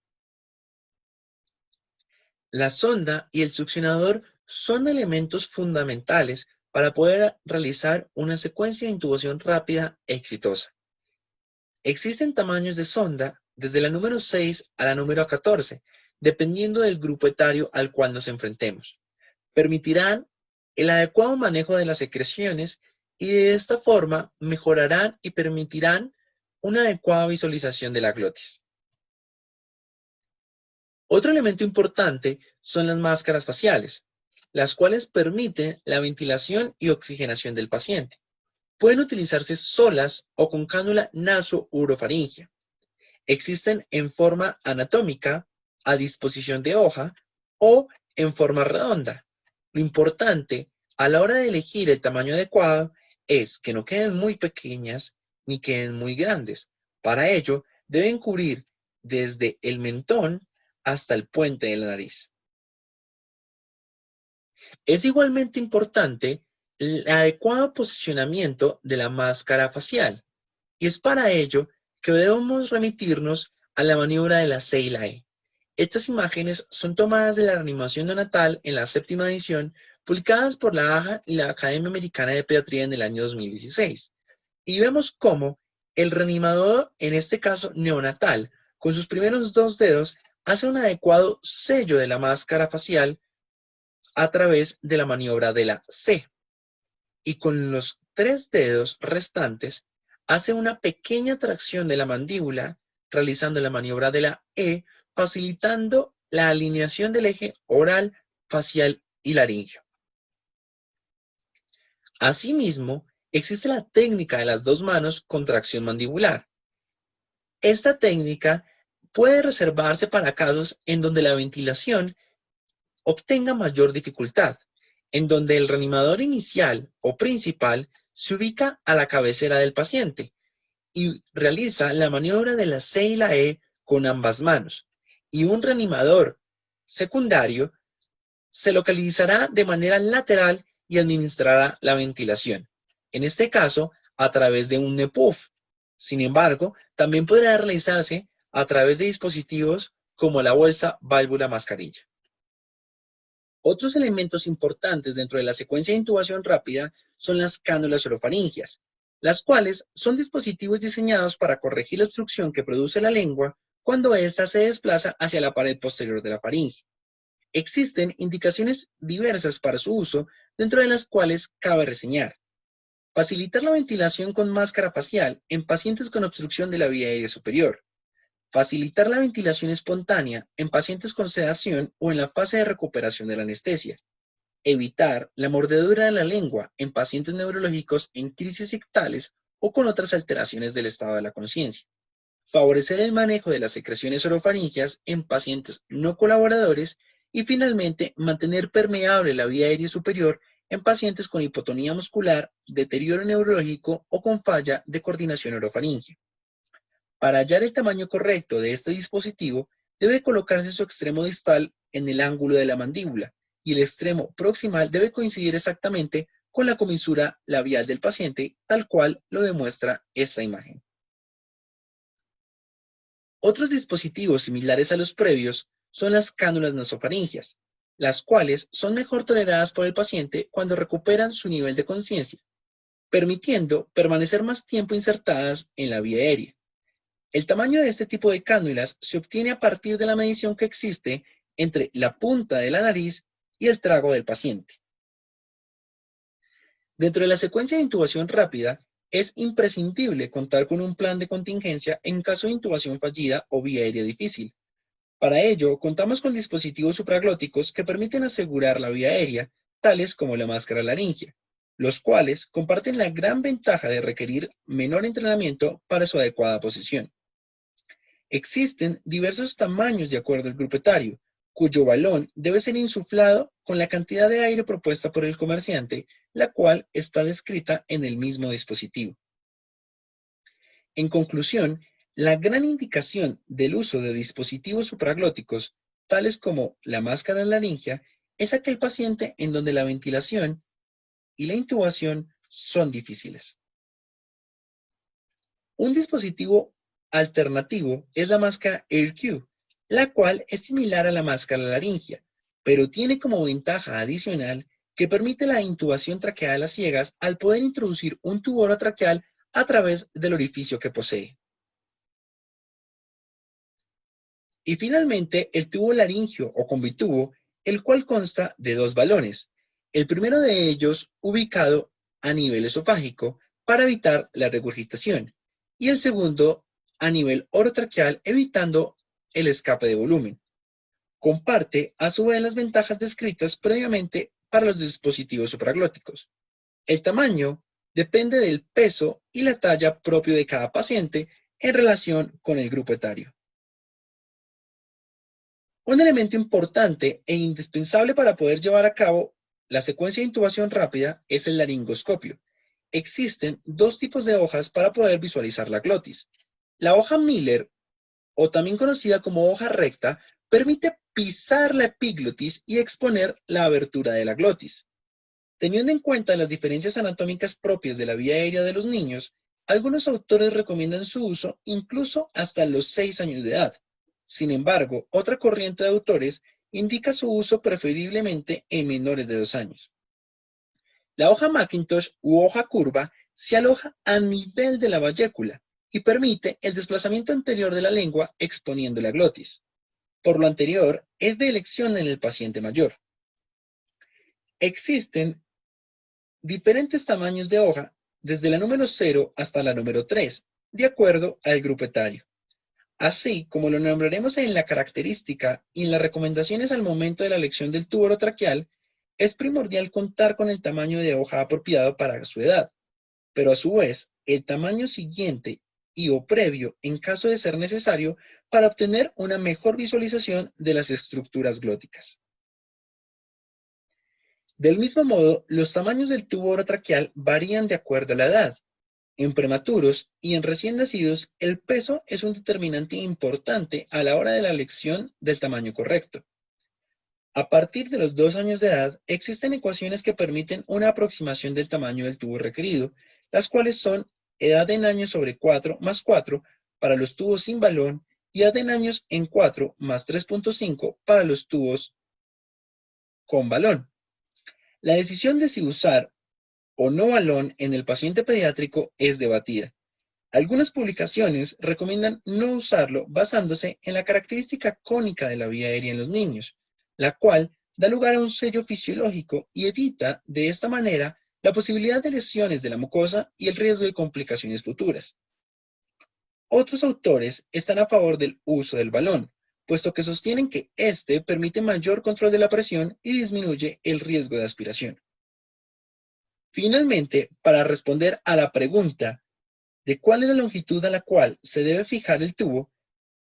La sonda y el succionador son elementos fundamentales para poder realizar una secuencia de intubación rápida exitosa. Existen tamaños de sonda desde la número 6 a la número 14, dependiendo del grupo etario al cual nos enfrentemos. Permitirán el adecuado manejo de las secreciones y de esta forma mejorarán y permitirán una adecuada visualización de la glotis. Otro elemento importante son las máscaras faciales, las cuales permiten la ventilación y oxigenación del paciente. Pueden utilizarse solas o con cánula naso-urofaringea. Existen en forma anatómica, a disposición de hoja o en forma redonda. Lo importante a la hora de elegir el tamaño adecuado es que no queden muy pequeñas ni queden muy grandes. Para ello, deben cubrir desde el mentón hasta el puente de la nariz. Es igualmente importante el adecuado posicionamiento de la máscara facial, y es para ello que debemos remitirnos a la maniobra de la C y la E. Estas imágenes son tomadas de la reanimación neonatal en la 7ª edición, publicadas por la AJA y la Academia Americana de Pediatría en el año 2016. Y vemos cómo el reanimador, en este caso neonatal, con sus primeros 2 dedos, hace un adecuado sello de la máscara facial a través de la maniobra de la C. Y con los 3 dedos restantes, hace una pequeña tracción de la mandíbula, realizando la maniobra de la E, facilitando la alineación del eje oral, facial y laríngeo. Asimismo, existe la técnica de las 2 manos con tracción mandibular. Esta técnica puede reservarse para casos en donde la ventilación obtenga mayor dificultad, en donde el reanimador inicial o principal se ubica a la cabecera del paciente y realiza la maniobra de la C y la E con ambas manos, y un reanimador secundario se localizará de manera lateral y administrará la ventilación, en este caso a través de un NEPUF, Sin embargo, también podrá realizarse a través de dispositivos como la bolsa válvula mascarilla. Otros elementos importantes dentro de la secuencia de intubación rápida son las cánulas orofaringias, las cuales son dispositivos diseñados para corregir la obstrucción que produce la lengua cuando ésta se desplaza hacia la pared posterior de la faringe. Existen indicaciones diversas para su uso, dentro de las cuales cabe reseñar: facilitar la ventilación con máscara facial en pacientes con obstrucción de la vía aérea superior. Facilitar la ventilación espontánea en pacientes con sedación o en la fase de recuperación de la anestesia. Evitar la mordedura de la lengua en pacientes neurológicos en crisis ictales o con otras alteraciones del estado de la conciencia. Favorecer el manejo de las secreciones orofaringias en pacientes no colaboradores y finalmente mantener permeable la vía aérea superior en pacientes con hipotonía muscular, deterioro neurológico o con falla de coordinación orofaringea. Para hallar el tamaño correcto de este dispositivo, debe colocarse su extremo distal en el ángulo de la mandíbula y el extremo proximal debe coincidir exactamente con la comisura labial del paciente, tal cual lo demuestra esta imagen. Otros dispositivos similares a los previos son las cánulas nasofaringias, las cuales son mejor toleradas por el paciente cuando recuperan su nivel de conciencia, permitiendo permanecer más tiempo insertadas en la vía aérea. El tamaño de este tipo de cánulas se obtiene a partir de la medición que existe entre la punta de la nariz y el trago del paciente. Dentro de la secuencia de intubación rápida, es imprescindible contar con un plan de contingencia en caso de intubación fallida o vía aérea difícil. Para ello, contamos con dispositivos supraglóticos que permiten asegurar la vía aérea, tales como la máscara laringea, los cuales comparten la gran ventaja de requerir menor entrenamiento para su adecuada posición. Existen diversos tamaños de acuerdo al grupo etario, cuyo balón debe ser insuflado con la cantidad de aire propuesta por el comerciante, la cual está descrita en el mismo dispositivo. En conclusión, la gran indicación del uso de dispositivos supraglóticos, tales como la máscara laringea, es aquel paciente en donde la ventilación y la intubación son difíciles. Un dispositivo alternativo es la máscara AirQ, la cual es similar a la máscara laringea, pero tiene como ventaja adicional que permite la intubación traqueal a ciegas al poder introducir un tubo orotraqueal a través del orificio que posee. Y finalmente, el tubo laringio o convitubo, el cual consta de dos balones, el primero de ellos ubicado a nivel esofágico para evitar la regurgitación, y el segundo a nivel orotraqueal evitando el escape de volumen. Comparte a su vez las ventajas descritas previamente para los dispositivos supraglóticos. El tamaño depende del peso y la talla propio de cada paciente en relación con el grupo etario. Un elemento importante e indispensable para poder llevar a cabo la secuencia de intubación rápida es el laringoscopio. Existen dos tipos de hojas para poder visualizar la glotis. La hoja Miller, o también conocida como hoja recta, permite pisar la epiglotis y exponer la abertura de la glotis. Teniendo en cuenta las diferencias anatómicas propias de la vía aérea de los niños, algunos autores recomiendan su uso incluso hasta los 6 años de edad. Sin embargo, otra corriente de autores indica su uso preferiblemente en menores de 2 años. La hoja Macintosh u hoja curva se aloja a nivel de la bayécula y permite el desplazamiento anterior de la lengua exponiendo la glotis. Por lo anterior, es de elección en el paciente mayor. Existen diferentes tamaños de hoja, desde la número 0 hasta la número 3, de acuerdo al grupo etario. Así como lo nombraremos en la característica y en las recomendaciones al momento de la elección del tubo orotraqueal, es primordial contar con el tamaño de hoja apropiado para su edad, pero a su vez, el tamaño siguiente y o previo en caso de ser necesario para obtener una mejor visualización de las estructuras glóticas. Del mismo modo, los tamaños del tubo orotraqueal varían de acuerdo a la edad. En prematuros y en recién nacidos, el peso es un determinante importante a la hora de la elección del tamaño correcto. A partir de los 2 años de edad, existen ecuaciones que permiten una aproximación del tamaño del tubo requerido, las cuales son edad en años sobre 4 más 4 para los tubos sin balón y edad en años en 4 más 3.5 para los tubos con balón. La decisión de si usar o no balón en el paciente pediátrico es debatida. Algunas publicaciones recomiendan no usarlo basándose en la característica cónica de la vía aérea en los niños, la cual da lugar a un sello fisiológico y evita, de esta manera, la posibilidad de lesiones de la mucosa y el riesgo de complicaciones futuras. Otros autores están a favor del uso del balón, puesto que sostienen que éste permite mayor control de la presión y disminuye el riesgo de aspiración. Finalmente, para responder a la pregunta de cuál es la longitud a la cual se debe fijar el tubo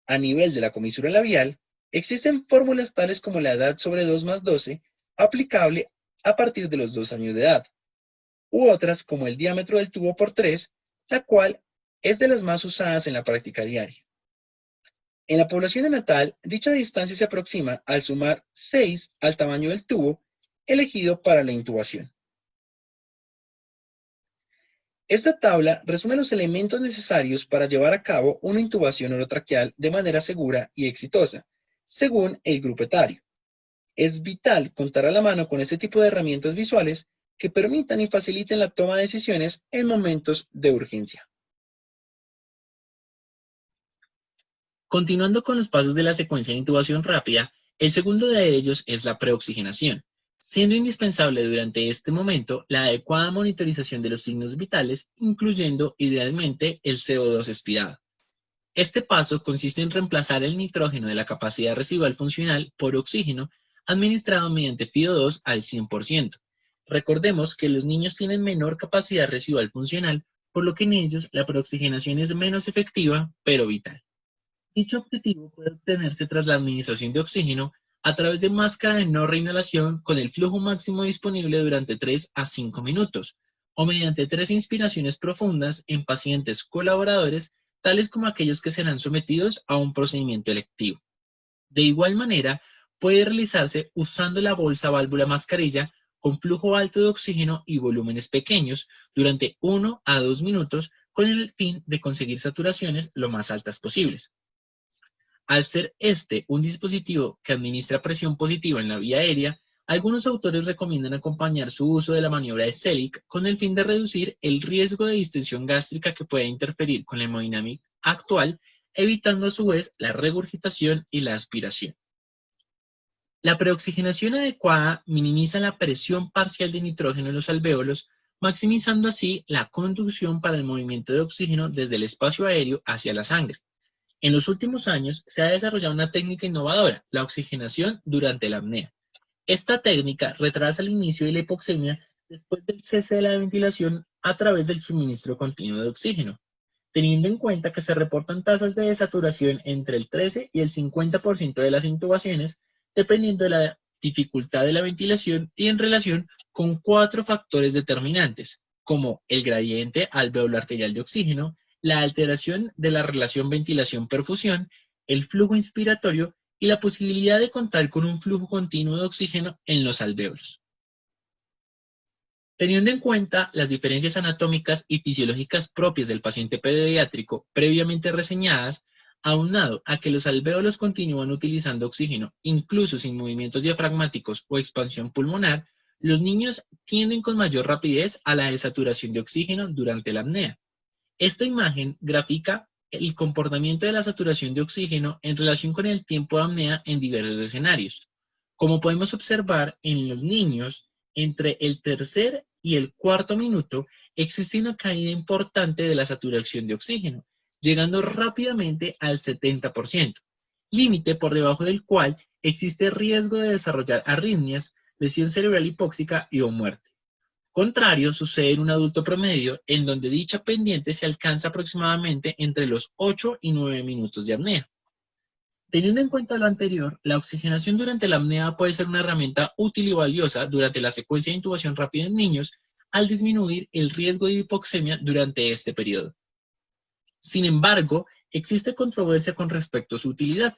a nivel de la comisura labial, existen fórmulas tales como la edad sobre 2 más 12, aplicable a partir de los 2 años de edad, u otras como el diámetro del tubo por 3, la cual es de las más usadas en la práctica diaria. En la población neonatal, dicha distancia se aproxima al sumar 6 al tamaño del tubo elegido para la intubación. Esta tabla resume los elementos necesarios para llevar a cabo una intubación orotraqueal de manera segura y exitosa, según el grupo etario. Es vital contar a la mano con este tipo de herramientas visuales que permitan y faciliten la toma de decisiones en momentos de urgencia. Continuando con los pasos de la secuencia de intubación rápida, el segundo de ellos es la preoxigenación, siendo indispensable durante este momento la adecuada monitorización de los signos vitales, incluyendo idealmente el CO2 expirado. Este paso consiste en reemplazar el nitrógeno de la capacidad residual funcional por oxígeno administrado mediante FiO2 al 100%. Recordemos que los niños tienen menor capacidad residual funcional, por lo que en ellos la preoxigenación es menos efectiva, pero vital. Dicho objetivo puede obtenerse tras la administración de oxígeno a través de máscara de no reinhalación con el flujo máximo disponible durante 3 a 5 minutos, o mediante 3 inspiraciones profundas en pacientes colaboradores, tales como aquellos que serán sometidos a un procedimiento electivo. De igual manera, puede realizarse usando la bolsa válvula mascarilla con flujo alto de oxígeno y volúmenes pequeños durante 1 a 2 minutos con el fin de conseguir saturaciones lo más altas posibles. Al ser este un dispositivo que administra presión positiva en la vía aérea, algunos autores recomiendan acompañar su uso de la maniobra de Selig con el fin de reducir el riesgo de distensión gástrica que pueda interferir con la hemodinámica actual, evitando a su vez la regurgitación y la aspiración. La preoxigenación adecuada minimiza la presión parcial de nitrógeno en los alvéolos, maximizando así la conducción para el movimiento de oxígeno desde el espacio aéreo hacia la sangre. En los últimos años se ha desarrollado una técnica innovadora, la oxigenación durante la apnea. Esta técnica retrasa el inicio de la hipoxemia después del cese de la ventilación a través del suministro continuo de oxígeno, teniendo en cuenta que se reportan tasas de desaturación entre el 13 y el 50% de las intubaciones, dependiendo de la dificultad de la ventilación y en relación con 4 factores determinantes, como el gradiente alveolo-arterial de oxígeno, la alteración de la relación ventilación-perfusión, el flujo inspiratorio y la posibilidad de contar con un flujo continuo de oxígeno en los alvéolos. Teniendo en cuenta las diferencias anatómicas y fisiológicas propias del paciente pediátrico previamente reseñadas, aunado a que los alvéolos continúan utilizando oxígeno incluso sin movimientos diafragmáticos o expansión pulmonar, los niños tienden con mayor rapidez a la desaturación de oxígeno durante la apnea. Esta imagen grafica el comportamiento de la saturación de oxígeno en relación con el tiempo de apnea en diversos escenarios. Como podemos observar en los niños, entre el tercer y el cuarto minuto existe una caída importante de la saturación de oxígeno, llegando rápidamente al 70%, límite por debajo del cual existe riesgo de desarrollar arritmias, lesión cerebral hipóxica y o muerte. Contrario sucede en un adulto promedio, en donde dicha pendiente se alcanza aproximadamente entre los 8 y 9 minutos de apnea. Teniendo en cuenta lo anterior, la oxigenación durante la apnea puede ser una herramienta útil y valiosa durante la secuencia de intubación rápida en niños, al disminuir el riesgo de hipoxemia durante este periodo. Sin embargo, existe controversia con respecto a su utilidad.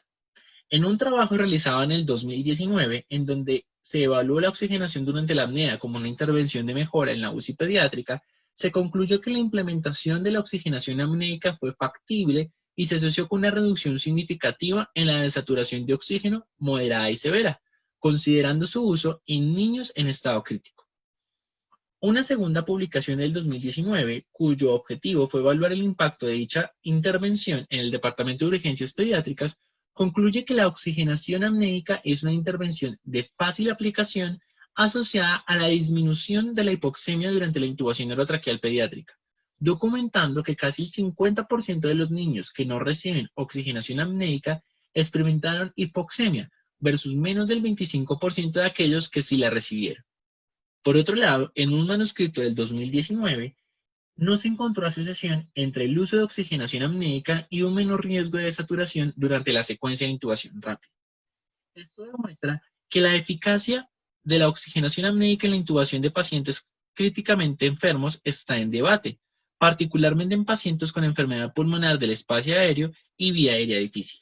En un trabajo realizado en el 2019, en donde se evaluó la oxigenación durante la apnea como una intervención de mejora en la UCI pediátrica, se concluyó que la implementación de la oxigenación amniótica fue factible y se asoció con una reducción significativa en la desaturación de oxígeno moderada y severa, considerando su uso en niños en estado crítico. Una segunda publicación del 2019, cuyo objetivo fue evaluar el impacto de dicha intervención en el Departamento de Urgencias Pediátricas, concluye que la oxigenación amniótica es una intervención de fácil aplicación asociada a la disminución de la hipoxemia durante la intubación orotraqueal pediátrica, documentando que casi el 50% de los niños que no reciben oxigenación amniótica experimentaron hipoxemia, versus menos del 25% de aquellos que sí la recibieron. Por otro lado, en un manuscrito del 2019, no se encontró asociación entre el uso de oxigenación amniótica y un menor riesgo de desaturación durante la secuencia de intubación rápida. Esto demuestra que la eficacia de la oxigenación amniótica en la intubación de pacientes críticamente enfermos está en debate, particularmente en pacientes con enfermedad pulmonar del espacio aéreo y vía aérea difícil.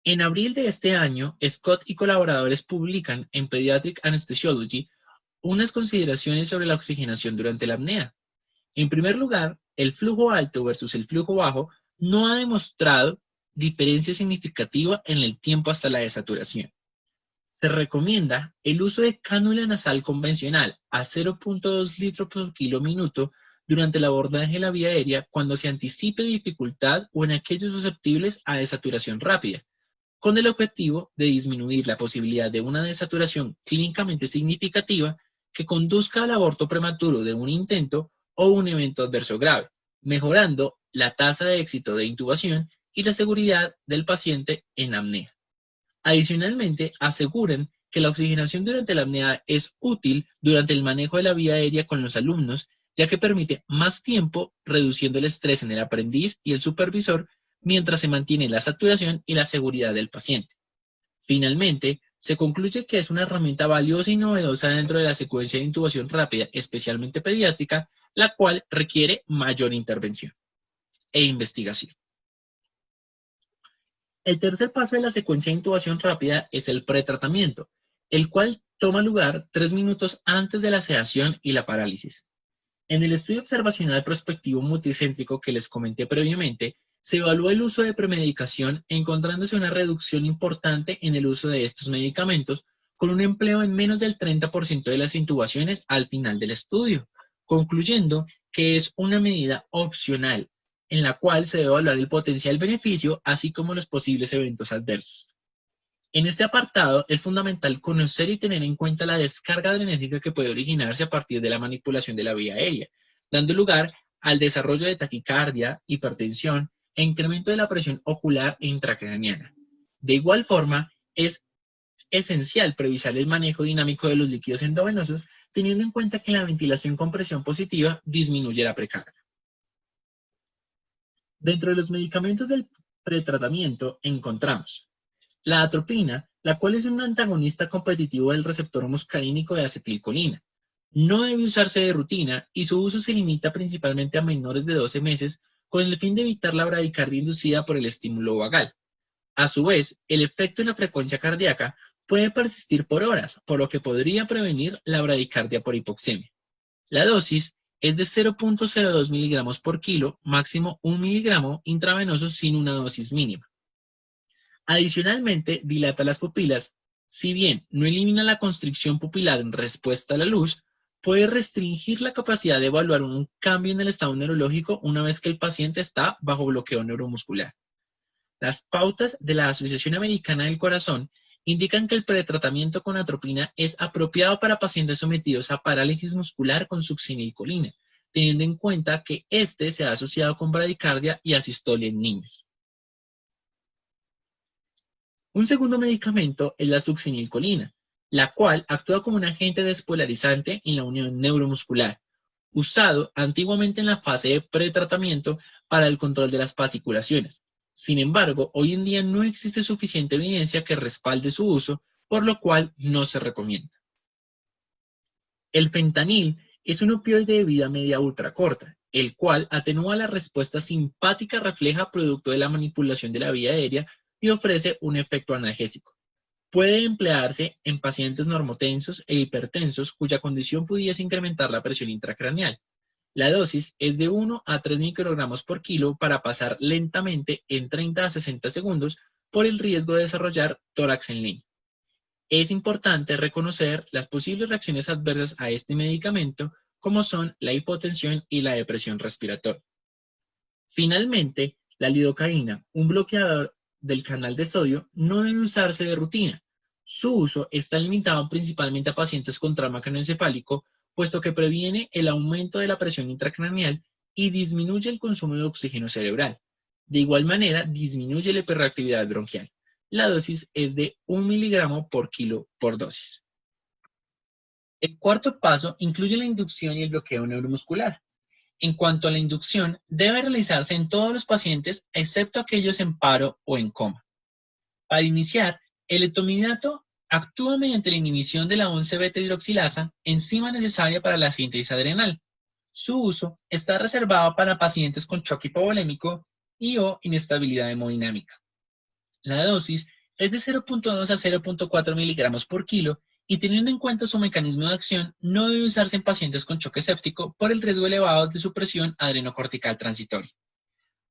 En abril de este año, Scott y colaboradores publican en Pediatric Anesthesiology unas consideraciones sobre la oxigenación durante la apnea. En primer lugar, el flujo alto versus el flujo bajo no ha demostrado diferencia significativa en el tiempo hasta la desaturación. Se recomienda el uso de cánula nasal convencional a 0.2 litros por kilo minuto durante el abordaje de la vía aérea cuando se anticipe dificultad o en aquellos susceptibles a desaturación rápida, con el objetivo de disminuir la posibilidad de una desaturación clínicamente significativa que conduzca al aborto prematuro de un intento o un evento adverso grave, mejorando la tasa de éxito de intubación y la seguridad del paciente en apnea. Adicionalmente, aseguran que la oxigenación durante la apnea es útil durante el manejo de la vía aérea con los alumnos, ya que permite más tiempo reduciendo el estrés en el aprendiz y el supervisor mientras se mantiene la saturación y la seguridad del paciente. Finalmente, se concluye que es una herramienta valiosa y novedosa dentro de la secuencia de intubación rápida, especialmente pediátrica, la cual requiere mayor intervención e investigación. El tercer paso de la secuencia de intubación rápida es el pretratamiento, el cual toma lugar 3 minutos antes de la sedación y la parálisis. En el estudio observacional prospectivo multicéntrico que les comenté previamente, se evaluó el uso de premedicación encontrándose una reducción importante en el uso de estos medicamentos con un empleo en menos del 30% de las intubaciones al final del estudio, concluyendo que es una medida opcional en la cual se debe evaluar el potencial beneficio así como los posibles eventos adversos. En este apartado es fundamental conocer y tener en cuenta la descarga adrenérgica que puede originarse a partir de la manipulación de la vía aérea, dando lugar al desarrollo de taquicardia, hipertensión e incremento de la presión ocular e intracraneana. De igual forma, es esencial previsar el manejo dinámico de los líquidos endovenosos, teniendo en cuenta que la ventilación con presión positiva disminuye la precarga. Dentro de los medicamentos del pretratamiento encontramos la atropina, la cual es un antagonista competitivo del receptor muscarínico de acetilcolina. No debe usarse de rutina y su uso se limita principalmente a menores de 12 meses con el fin de evitar la bradicardia inducida por el estímulo vagal. A su vez, el efecto en la frecuencia cardíaca puede persistir por horas, por lo que podría prevenir la bradicardia por hipoxemia. La dosis es de 0.02 miligramos por kilo, máximo 1 miligramo intravenoso sin una dosis mínima. Adicionalmente, dilata las pupilas. Si bien no elimina la constricción pupilar en respuesta a la luz, puede restringir la capacidad de evaluar un cambio en el estado neurológico una vez que el paciente está bajo bloqueo neuromuscular. Las pautas de la Asociación Americana del Corazón indican que el pretratamiento con atropina es apropiado para pacientes sometidos a parálisis muscular con succinilcolina, teniendo en cuenta que este se ha asociado con bradicardia y asistolia en niños. Un segundo medicamento es la succinilcolina, la cual actúa como un agente despolarizante en la unión neuromuscular, usado antiguamente en la fase de pretratamiento para el control de las fasciculaciones. Sin embargo, hoy en día no existe suficiente evidencia que respalde su uso, por lo cual no se recomienda. El fentanil es un opioide de vida media ultracorta, el cual atenúa la respuesta simpática refleja producto de la manipulación de la vía aérea y ofrece un efecto analgésico. Puede emplearse en pacientes normotensos e hipertensos cuya condición pudiese incrementar la presión intracraneal. La dosis es de 1 a 3 microgramos por kilo para pasar lentamente en 30 a 60 segundos por el riesgo de desarrollar tórax en línea. Es importante reconocer las posibles reacciones adversas a este medicamento, como son la hipotensión y la depresión respiratoria. Finalmente, la lidocaína, un bloqueador del canal de sodio, no debe usarse de rutina. Su uso está limitado principalmente a pacientes con trauma craneoencefálico, puesto que previene el aumento de la presión intracraneal y disminuye el consumo de oxígeno cerebral. De igual manera, disminuye la hiperreactividad bronquial. La dosis es de 1 miligramo por kilo por dosis. El cuarto paso incluye la inducción y el bloqueo neuromuscular. En cuanto a la inducción, debe realizarse en todos los pacientes, excepto aquellos en paro o en coma. Para iniciar, el etomidato actúa mediante la inhibición de la 11-beta-hidroxilasa, enzima necesaria para la síntesis adrenal. Su uso está reservado para pacientes con choque hipovolémico y o inestabilidad hemodinámica. La dosis es de 0.2 a 0.4 miligramos por kilo y teniendo en cuenta su mecanismo de acción, no debe usarse en pacientes con choque séptico por el riesgo elevado de supresión adrenocortical transitoria.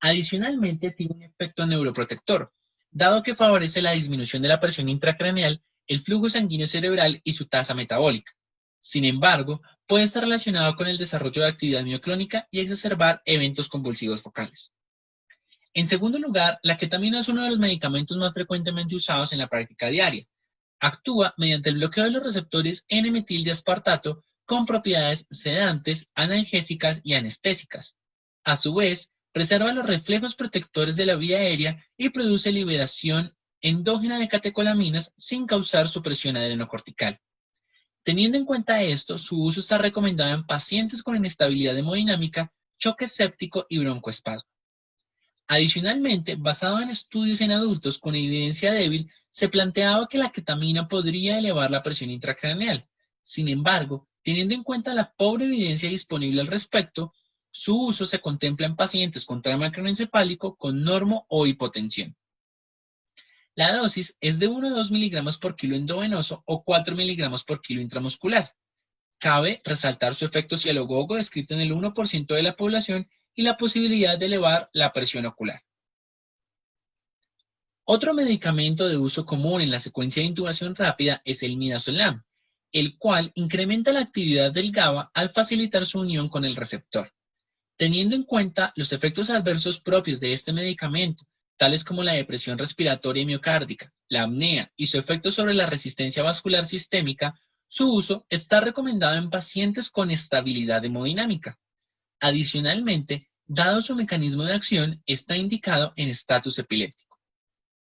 Adicionalmente, tiene un efecto neuroprotector, dado que favorece la disminución de la presión intracraneal, el flujo sanguíneo cerebral y su tasa metabólica. Sin embargo, puede estar relacionado con el desarrollo de actividad mioclónica y exacerbar eventos convulsivos focales. En segundo lugar, la ketamina es uno de los medicamentos más frecuentemente usados en la práctica diaria. Actúa mediante el bloqueo de los receptores N-metildiaspartato con propiedades sedantes, analgésicas y anestésicas. A su vez, preserva los reflejos protectores de la vía aérea y produce liberación endógena de catecolaminas sin causar supresión adrenocortical. Teniendo en cuenta esto, su uso está recomendado en pacientes con inestabilidad hemodinámica, choque séptico y broncoespasmo. Adicionalmente, basado en estudios en adultos con evidencia débil, se planteaba que la ketamina podría elevar la presión intracraneal. Sin embargo, teniendo en cuenta la pobre evidencia disponible al respecto, su uso se contempla en pacientes con trauma craneoencefálico con normo o hipotensión. La dosis es de 1 a 2 miligramos por kilo endovenoso o 4 miligramos por kilo intramuscular. Cabe resaltar su efecto cialogogo descrito en el 1% de la población y la posibilidad de elevar la presión ocular. Otro medicamento de uso común en la secuencia de intubación rápida es el midazolam, el cual incrementa la actividad del GABA al facilitar su unión con el receptor. Teniendo en cuenta los efectos adversos propios de este medicamento, tales como la depresión respiratoria y miocárdica, la apnea y su efecto sobre la resistencia vascular sistémica, su uso está recomendado en pacientes con estabilidad hemodinámica. Adicionalmente, dado su mecanismo de acción, está indicado en estatus epiléptico.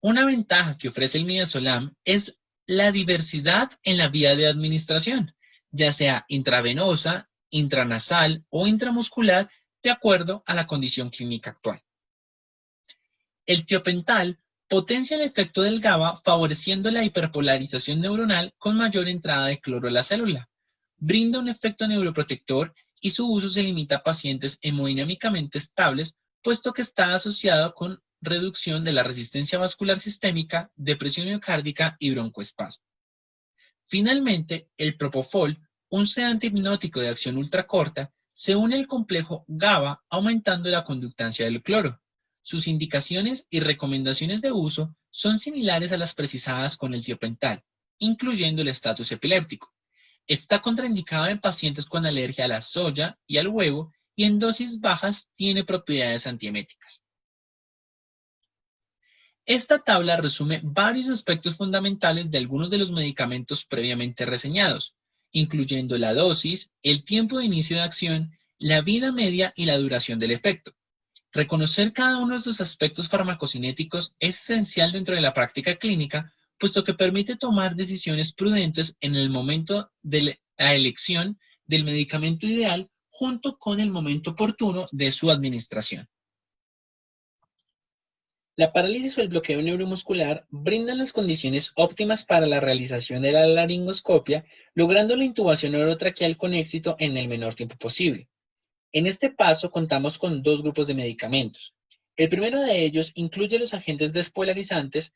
Una ventaja que ofrece el midazolam es la diversidad en la vía de administración, ya sea intravenosa, intranasal o intramuscular, de acuerdo a la condición clínica actual. El tiopental potencia el efecto del GABA favoreciendo la hiperpolarización neuronal con mayor entrada de cloro a la célula. Brinda un efecto neuroprotector y su uso se limita a pacientes hemodinámicamente estables, puesto que está asociado con reducción de la resistencia vascular sistémica, depresión miocárdica y broncoespasmo. Finalmente, el propofol, un sedante hipnótico de acción ultracorta, se une al complejo GABA aumentando la conductancia del cloro. Sus indicaciones y recomendaciones de uso son similares a las precisadas con el tiopental, incluyendo el estatus epiléptico. Está contraindicado en pacientes con alergia a la soya y al huevo y en dosis bajas tiene propiedades antieméticas. Esta tabla resume varios aspectos fundamentales de algunos de los medicamentos previamente reseñados, incluyendo la dosis, el tiempo de inicio de acción, la vida media y la duración del efecto. Reconocer cada uno de estos aspectos farmacocinéticos es esencial dentro de la práctica clínica, puesto que permite tomar decisiones prudentes en el momento de la elección del medicamento ideal junto con el momento oportuno de su administración. La parálisis o el bloqueo neuromuscular brindan las condiciones óptimas para la realización de la laringoscopia, logrando la intubación orotraqueal con éxito en el menor tiempo posible. En este paso contamos con dos grupos de medicamentos. El primero de ellos incluye los agentes despolarizantes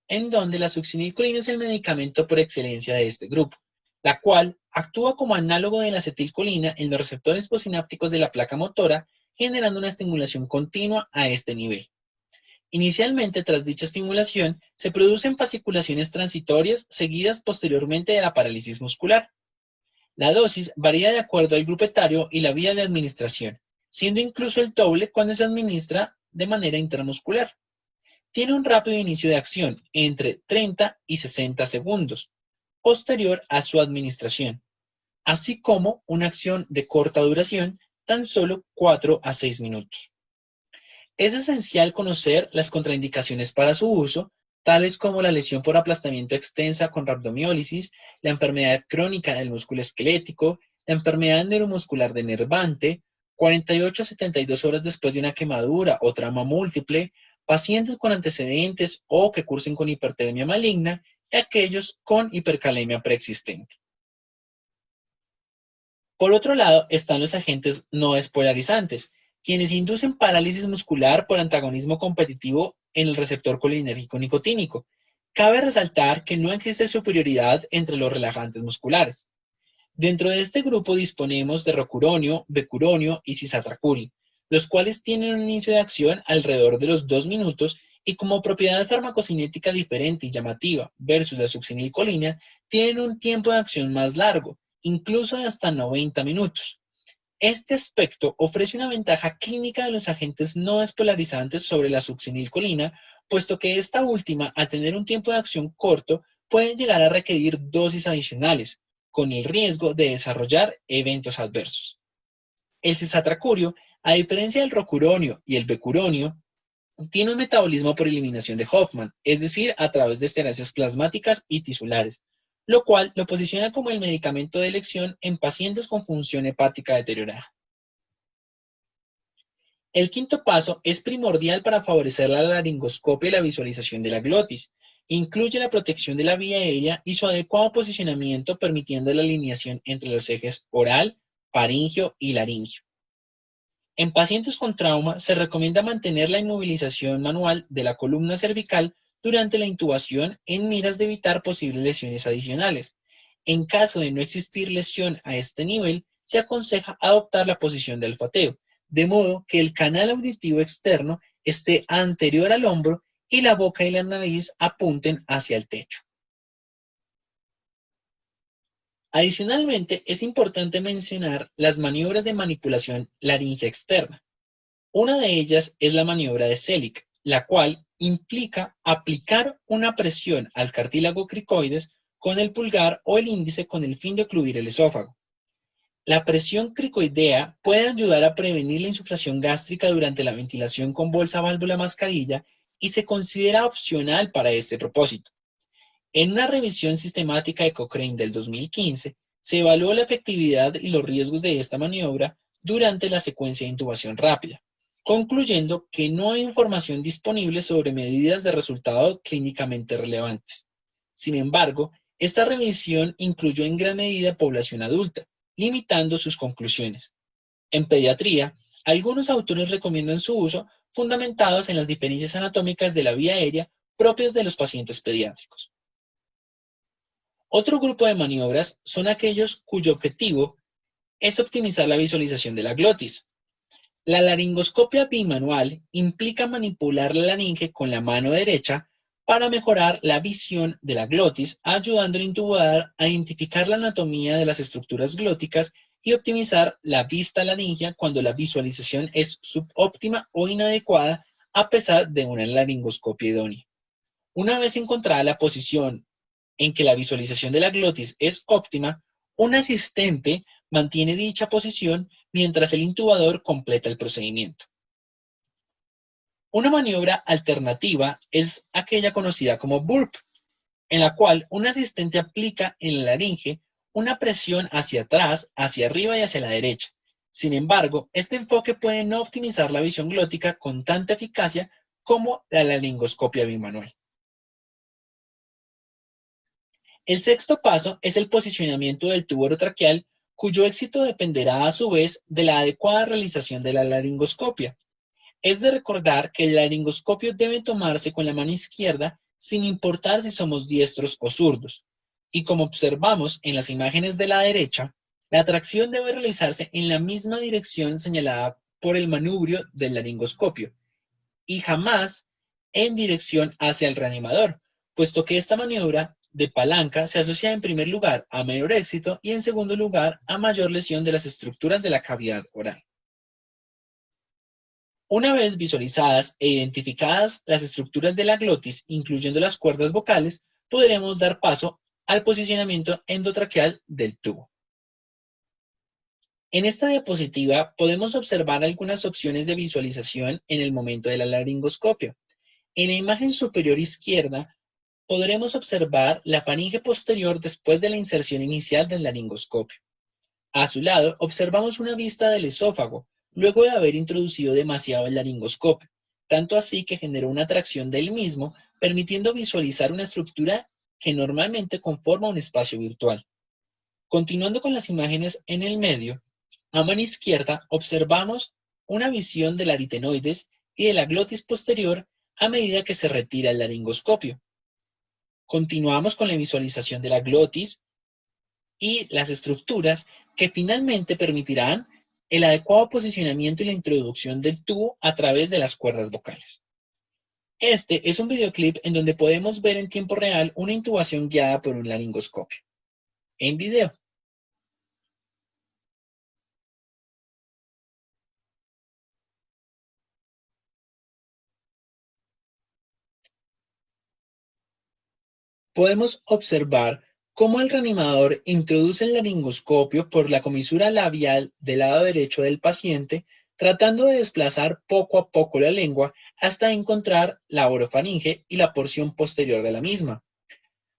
en donde la succinilcolina es el medicamento por excelencia de este grupo, la cual actúa como análogo de la acetilcolina en los receptores postsinápticos de la placa motora, generando una estimulación continua a este nivel. Inicialmente, tras dicha estimulación, se producen fasciculaciones transitorias seguidas posteriormente de la parálisis muscular. La dosis varía de acuerdo al grupo etario y la vía de administración, siendo incluso el doble cuando se administra de manera intramuscular. Tiene un rápido inicio de acción, entre 30 y 60 segundos, posterior a su administración, así como una acción de corta duración, tan solo 4 a 6 minutos. Es esencial conocer las contraindicaciones para su uso, tales como la lesión por aplastamiento extensa con rhabdomiólisis, la enfermedad crónica del músculo esquelético, la enfermedad neuromuscular denervante, 48 a 72 horas después de una quemadura o trauma múltiple, pacientes con antecedentes o que cursen con hipertermia maligna y aquellos con hipercalemia preexistente. Por otro lado, están los agentes no despolarizantes, quienes inducen parálisis muscular por antagonismo competitivo en el receptor colinérgico nicotínico. Cabe resaltar que no existe superioridad entre los relajantes musculares. Dentro de este grupo disponemos de rocuronio, becuronio y cisatracurio, los cuales tienen un inicio de acción alrededor de los 2 minutos y como propiedad farmacocinética diferente y llamativa versus la succinilcolina, tienen un tiempo de acción más largo, incluso de hasta 90 minutos. Este aspecto ofrece una ventaja clínica de los agentes no despolarizantes sobre la succinilcolina, puesto que esta última, al tener un tiempo de acción corto, puede llegar a requerir dosis adicionales, con el riesgo de desarrollar eventos adversos. El cisatracurio, a diferencia del rocuronio y el becuronio, tiene un metabolismo por eliminación de Hoffman, es decir, a través de esteracias plasmáticas y tisulares, lo cual lo posiciona como el medicamento de elección en pacientes con función hepática deteriorada. El quinto paso es primordial para favorecer la laringoscopia y la visualización de la glotis. Incluye la protección de la vía aérea y su adecuado posicionamiento, permitiendo la alineación entre los ejes oral, faringio y laringio. En pacientes con trauma se recomienda mantener la inmovilización manual de la columna cervical durante la intubación en miras de evitar posibles lesiones adicionales. En caso de no existir lesión a este nivel, se aconseja adoptar la posición de olfateo, de modo que el canal auditivo externo esté anterior al hombro y la boca y la nariz apunten hacia el techo. Adicionalmente, es importante mencionar las maniobras de manipulación laringea externa. Una de ellas es la maniobra de Selig, la cual implica aplicar una presión al cartílago cricoides con el pulgar o el índice con el fin de ocluir el esófago. La presión cricoidea puede ayudar a prevenir la insuflación gástrica durante la ventilación con bolsa válvula mascarilla y se considera opcional para este propósito. En una revisión sistemática de Cochrane del 2015, se evaluó la efectividad y los riesgos de esta maniobra durante la secuencia de intubación rápida, concluyendo que no hay información disponible sobre medidas de resultado clínicamente relevantes. Sin embargo, esta revisión incluyó en gran medida población adulta, limitando sus conclusiones. En pediatría, algunos autores recomiendan su uso fundamentados en las diferencias anatómicas de la vía aérea propias de los pacientes pediátricos. Otro grupo de maniobras son aquellos cuyo objetivo es optimizar la visualización de la glotis. La laringoscopia bimanual implica manipular la laringe con la mano derecha para mejorar la visión de la glotis, ayudando al intubador a identificar la anatomía de las estructuras glóticas y optimizar la vista laringea cuando la visualización es subóptima o inadecuada a pesar de una laringoscopia idónea. Una vez encontrada la posición en que la visualización de la glotis es óptima, un asistente mantiene dicha posición mientras el intubador completa el procedimiento. Una maniobra alternativa es aquella conocida como burp, en la cual un asistente aplica en la laringe una presión hacia atrás, hacia arriba y hacia la derecha. Sin embargo, este enfoque puede no optimizar la visión glótica con tanta eficacia como la laringoscopia bimanual. El sexto paso es el posicionamiento del tubo orotraqueal, cuyo éxito dependerá a su vez de la adecuada realización de la laringoscopia. Es de recordar que el laringoscopio debe tomarse con la mano izquierda sin importar si somos diestros o zurdos. Y como observamos en las imágenes de la derecha, la tracción debe realizarse en la misma dirección señalada por el manubrio del laringoscopio y jamás en dirección hacia el reanimador, puesto que esta maniobra de palanca se asocia en primer lugar a menor éxito y en segundo lugar a mayor lesión de las estructuras de la cavidad oral. Una vez visualizadas e identificadas las estructuras de la glotis, incluyendo las cuerdas vocales, podremos dar paso al posicionamiento endotraqueal del tubo. En esta diapositiva podemos observar algunas opciones de visualización en el momento de la laringoscopio. En la imagen superior izquierda podremos observar la faringe posterior después de la inserción inicial del laringoscopio. A su lado observamos una vista del esófago, luego de haber introducido demasiado el laringoscopio, tanto así que generó una tracción del mismo, permitiendo visualizar una estructura que normalmente conforma un espacio virtual. Continuando con las imágenes en el medio, a mano izquierda observamos una visión del aritenoides y de la glotis posterior a medida que se retira el laringoscopio. Continuamos con la visualización de la glotis y las estructuras que finalmente permitirán el adecuado posicionamiento y la introducción del tubo a través de las cuerdas vocales. Este es un videoclip en donde podemos ver en tiempo real una intubación guiada por un laringoscopio. En video. Podemos observar cómo el reanimador introduce el laringoscopio por la comisura labial del lado derecho del paciente, tratando de desplazar poco a poco la lengua hasta encontrar la orofaringe y la porción posterior de la misma.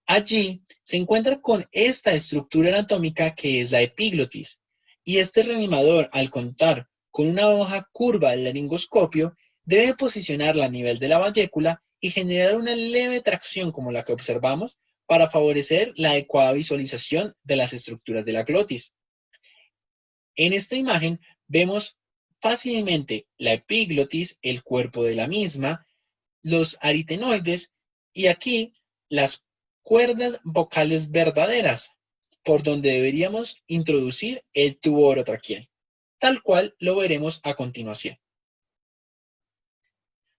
Allí se encuentra con esta estructura anatómica que es la epiglotis, y este reanimador, al contar con una hoja curva del laringoscopio, debe posicionarla a nivel de la vallécula y generar una leve tracción como la que observamos para favorecer la adecuada visualización de las estructuras de la glotis. En esta imagen vemos fácilmente la epiglotis, el cuerpo de la misma, los aritenoides y aquí las cuerdas vocales verdaderas, por donde deberíamos introducir el tubo orotraqueal, tal cual lo veremos a continuación.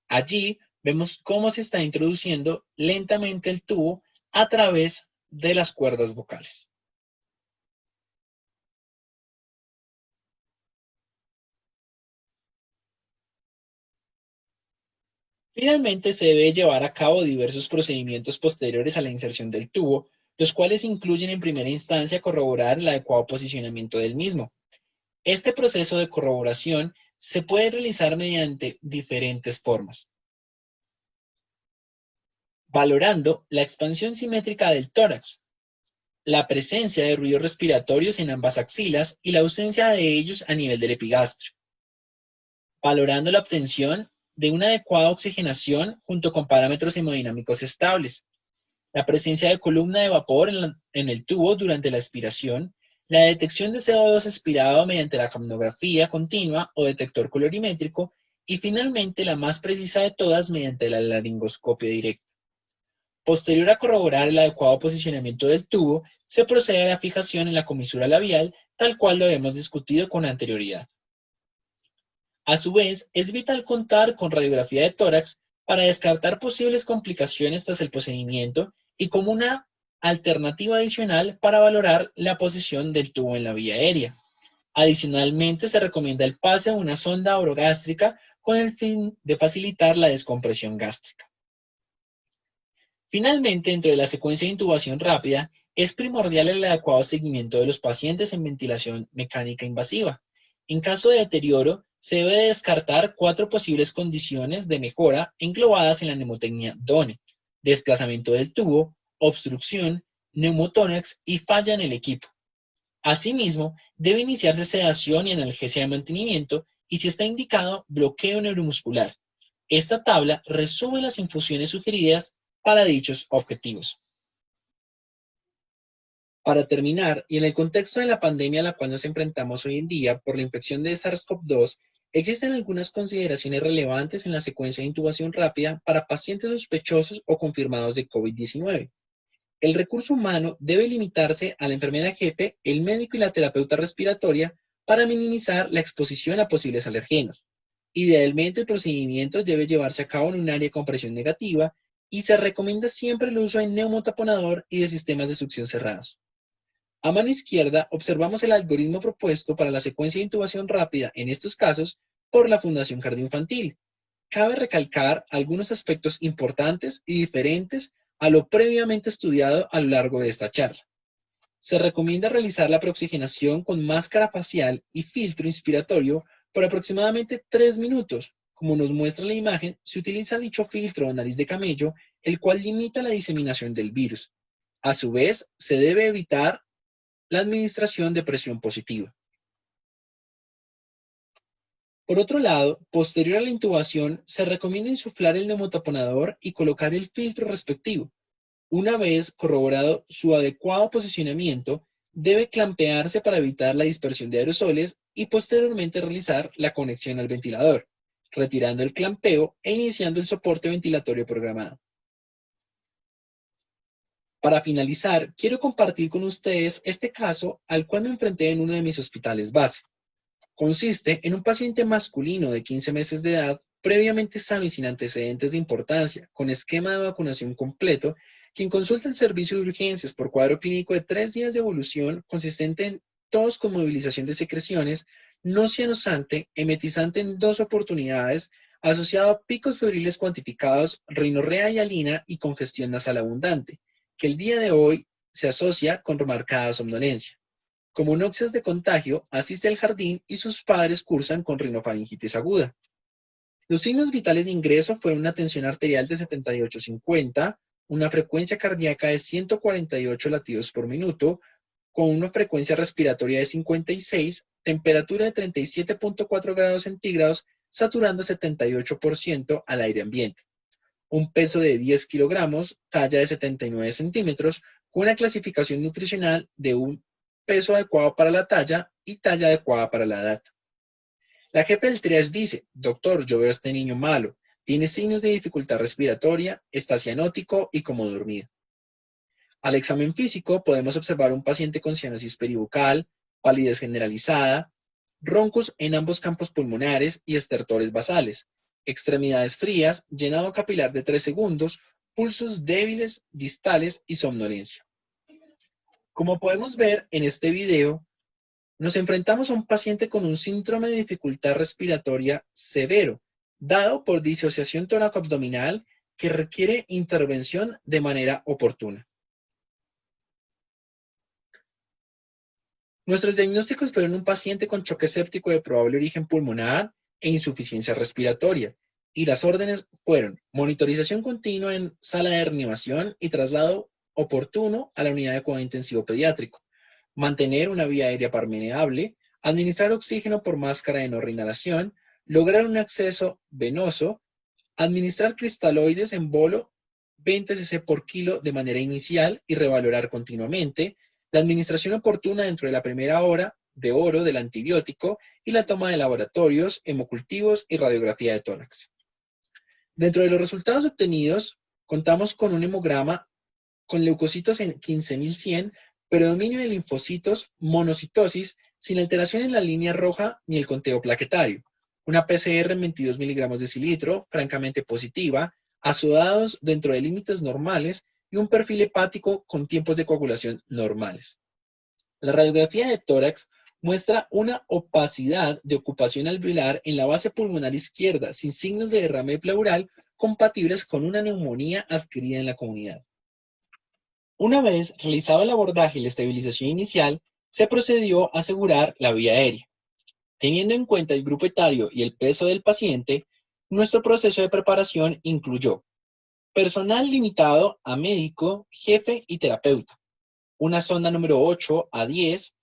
Allí vemos cómo se está introduciendo lentamente el tubo a través de las cuerdas vocales. Finalmente, se debe llevar a cabo diversos procedimientos posteriores a la inserción del tubo, los cuales incluyen en primera instancia corroborar el adecuado posicionamiento del mismo. Este proceso de corroboración se puede realizar mediante diferentes formas. Valorando la expansión simétrica del tórax, la presencia de ruidos respiratorios en ambas axilas y la ausencia de ellos a nivel del epigastrio. Valorando la obtención de una adecuada oxigenación junto con parámetros hemodinámicos estables. La presencia de columna de vapor en el tubo durante la expiración, la detección de CO2 expirado mediante la capnografía continua o detector colorimétrico y finalmente la más precisa de todas mediante la laringoscopia directa. Posterior a corroborar el adecuado posicionamiento del tubo, se procede a la fijación en la comisura labial, tal cual lo hemos discutido con anterioridad. A su vez, es vital contar con radiografía de tórax para descartar posibles complicaciones tras el procedimiento y como una alternativa adicional para valorar la posición del tubo en la vía aérea. Adicionalmente, se recomienda el pase de una sonda orogástrica con el fin de facilitar la descompresión gástrica. Finalmente, dentro de la secuencia de intubación rápida, es primordial el adecuado seguimiento de los pacientes en ventilación mecánica invasiva. En caso de deterioro, se debe descartar 4 posibles condiciones de mejora englobadas en la mnemotecnia DONE: desplazamiento del tubo, obstrucción, neumotórax y falla en el equipo. Asimismo, debe iniciarse sedación y analgesia de mantenimiento y, si está indicado, bloqueo neuromuscular. Esta tabla resume las infusiones sugeridas para dichos objetivos. Para terminar, y en el contexto de la pandemia a la cual nos enfrentamos hoy en día por la infección de SARS-CoV-2, Existen algunas consideraciones relevantes en la secuencia de intubación rápida para pacientes sospechosos o confirmados de COVID-19. El recurso humano debe limitarse a la enfermera jefe, el médico y la terapeuta respiratoria para minimizar la exposición a posibles alergenos. Idealmente, el procedimiento debe llevarse a cabo en un área con presión negativa y se recomienda siempre el uso de neumotaponador y de sistemas de succión cerrados. A mano izquierda observamos el algoritmo propuesto para la secuencia de intubación rápida en estos casos por la Fundación Cardioinfantil. Cabe recalcar algunos aspectos importantes y diferentes a lo previamente estudiado a lo largo de esta charla. Se recomienda realizar la preoxigenación con máscara facial y filtro inspiratorio por aproximadamente 3 minutos. Como nos muestra la imagen, se utiliza dicho filtro o nariz de camello, el cual limita la diseminación del virus. A su vez, se debe evitar la administración de presión positiva. Por otro lado, posterior a la intubación, se recomienda insuflar el neumotaponador y colocar el filtro respectivo. Una vez corroborado su adecuado posicionamiento, debe clampearse para evitar la dispersión de aerosoles y posteriormente realizar la conexión al ventilador, retirando el clampeo e iniciando el soporte ventilatorio programado. Para finalizar, quiero compartir con ustedes este caso al cual me enfrenté en uno de mis hospitales base. Consiste en un paciente masculino de 15 meses de edad, previamente sano y sin antecedentes de importancia, con esquema de vacunación completo, quien consulta el servicio de urgencias por cuadro clínico de 3 días de evolución, consistente en tos con movilización de secreciones, no cianosante, emetizante en 2 oportunidades, asociado a picos febriles cuantificados, rinorrea y hialina y congestión nasal abundante, que el día de hoy se asocia con remarcada somnolencia. Como noxias de contagio, asiste al jardín y sus padres cursan con rinofaringitis aguda. Los signos vitales de ingreso fueron una tensión arterial de 78/50, una frecuencia cardíaca de 148 latidos por minuto, con una frecuencia respiratoria de 56, temperatura de 37.4 grados centígrados, saturando 78% al aire ambiente. Un peso de 10 kilogramos, talla de 79 centímetros, con una clasificación nutricional de un peso adecuado para la talla y talla adecuada para la edad. La jefa del triage dice: doctor, yo veo a este niño malo, tiene signos de dificultad respiratoria, está cianótico y como dormido. Al examen físico podemos observar un paciente con cianosis peribucal, palidez generalizada, roncos en ambos campos pulmonares y estertores basales, extremidades frías, llenado capilar de 3 segundos, pulsos débiles distales y somnolencia. Como podemos ver en este video, nos enfrentamos a un paciente con un síndrome de dificultad respiratoria severo, dado por disociación tóraco-abdominal que requiere intervención de manera oportuna. Nuestros diagnósticos fueron un paciente con choque séptico de probable origen pulmonar e insuficiencia respiratoria, y las órdenes fueron monitorización continua en sala de reanimación y traslado oportuno a la unidad de cuidado intensivo pediátrico, mantener una vía aérea permeable, administrar oxígeno por máscara de no reinhalación, lograr un acceso venoso, administrar cristaloides en bolo 20 cc por kilo de manera inicial y revalorar continuamente, la administración oportuna dentro de la primera hora de oro del antibiótico y la toma de laboratorios, hemocultivos y radiografía de tórax. Dentro de los resultados obtenidos, contamos con un hemograma con leucocitos en 15.100, predominio de linfocitos, monocitosis, sin alteración en la línea roja ni el conteo plaquetario. Una PCR en 22 miligramos de cilitro, francamente positiva, azodados dentro de límites normales y un perfil hepático con tiempos de coagulación normales. La radiografía de tórax muestra una opacidad de ocupación alveolar en la base pulmonar izquierda, sin signos de derrame pleural compatibles con una neumonía adquirida en la comunidad. Una vez realizado el abordaje y la estabilización inicial, se procedió a asegurar la vía aérea. Teniendo en cuenta el grupo etario y el peso del paciente, nuestro proceso de preparación incluyó personal limitado a médico, jefe y terapeuta, una sonda número 8 a 10,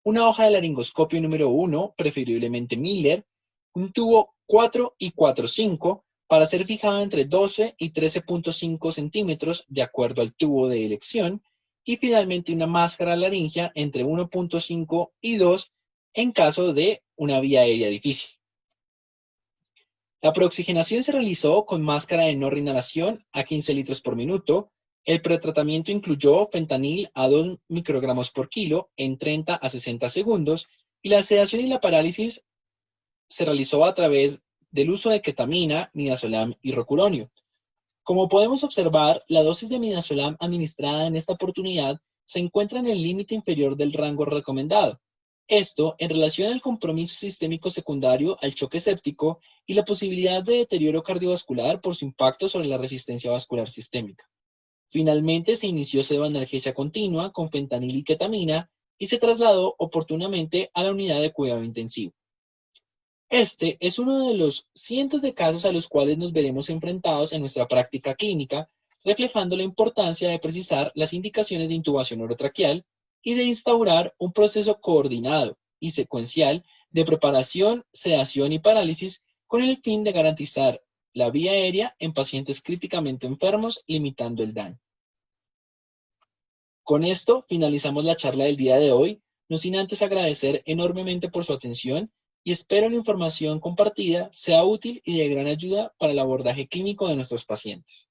una hoja de laringoscopio número 1, preferiblemente Miller, un tubo 4 y 4/5 para ser fijado entre 12 y 13.5 centímetros de acuerdo al tubo de elección, y finalmente una máscara laringea entre 1.5 y 2 en caso de una vía aérea difícil. La preoxigenación se realizó con máscara de no reinhalación a 15 litros por minuto. El pretratamiento incluyó fentanil a 2 microgramos por kilo en 30 a 60 segundos y la sedación y la parálisis se realizó a través del uso de ketamina, midazolam y rocuronio. Como podemos observar, la dosis de midazolam administrada en esta oportunidad se encuentra en el límite inferior del rango recomendado. Esto en relación al compromiso sistémico secundario al choque séptico y la posibilidad de deterioro cardiovascular por su impacto sobre la resistencia vascular sistémica. Finalmente, se inició sedoanalgesia continua con fentanil y ketamina y se trasladó oportunamente a la unidad de cuidado intensivo. Este es uno de los cientos de casos a los cuales nos veremos enfrentados en nuestra práctica clínica, reflejando la importancia de precisar las indicaciones de intubación orotraqueal y de instaurar un proceso coordinado y secuencial de preparación, sedación y parálisis con el fin de garantizar la vía aérea en pacientes críticamente enfermos, limitando el daño. Con esto finalizamos la charla del día de hoy, no sin antes agradecer enormemente por su atención y espero la información compartida sea útil y de gran ayuda para el abordaje clínico de nuestros pacientes.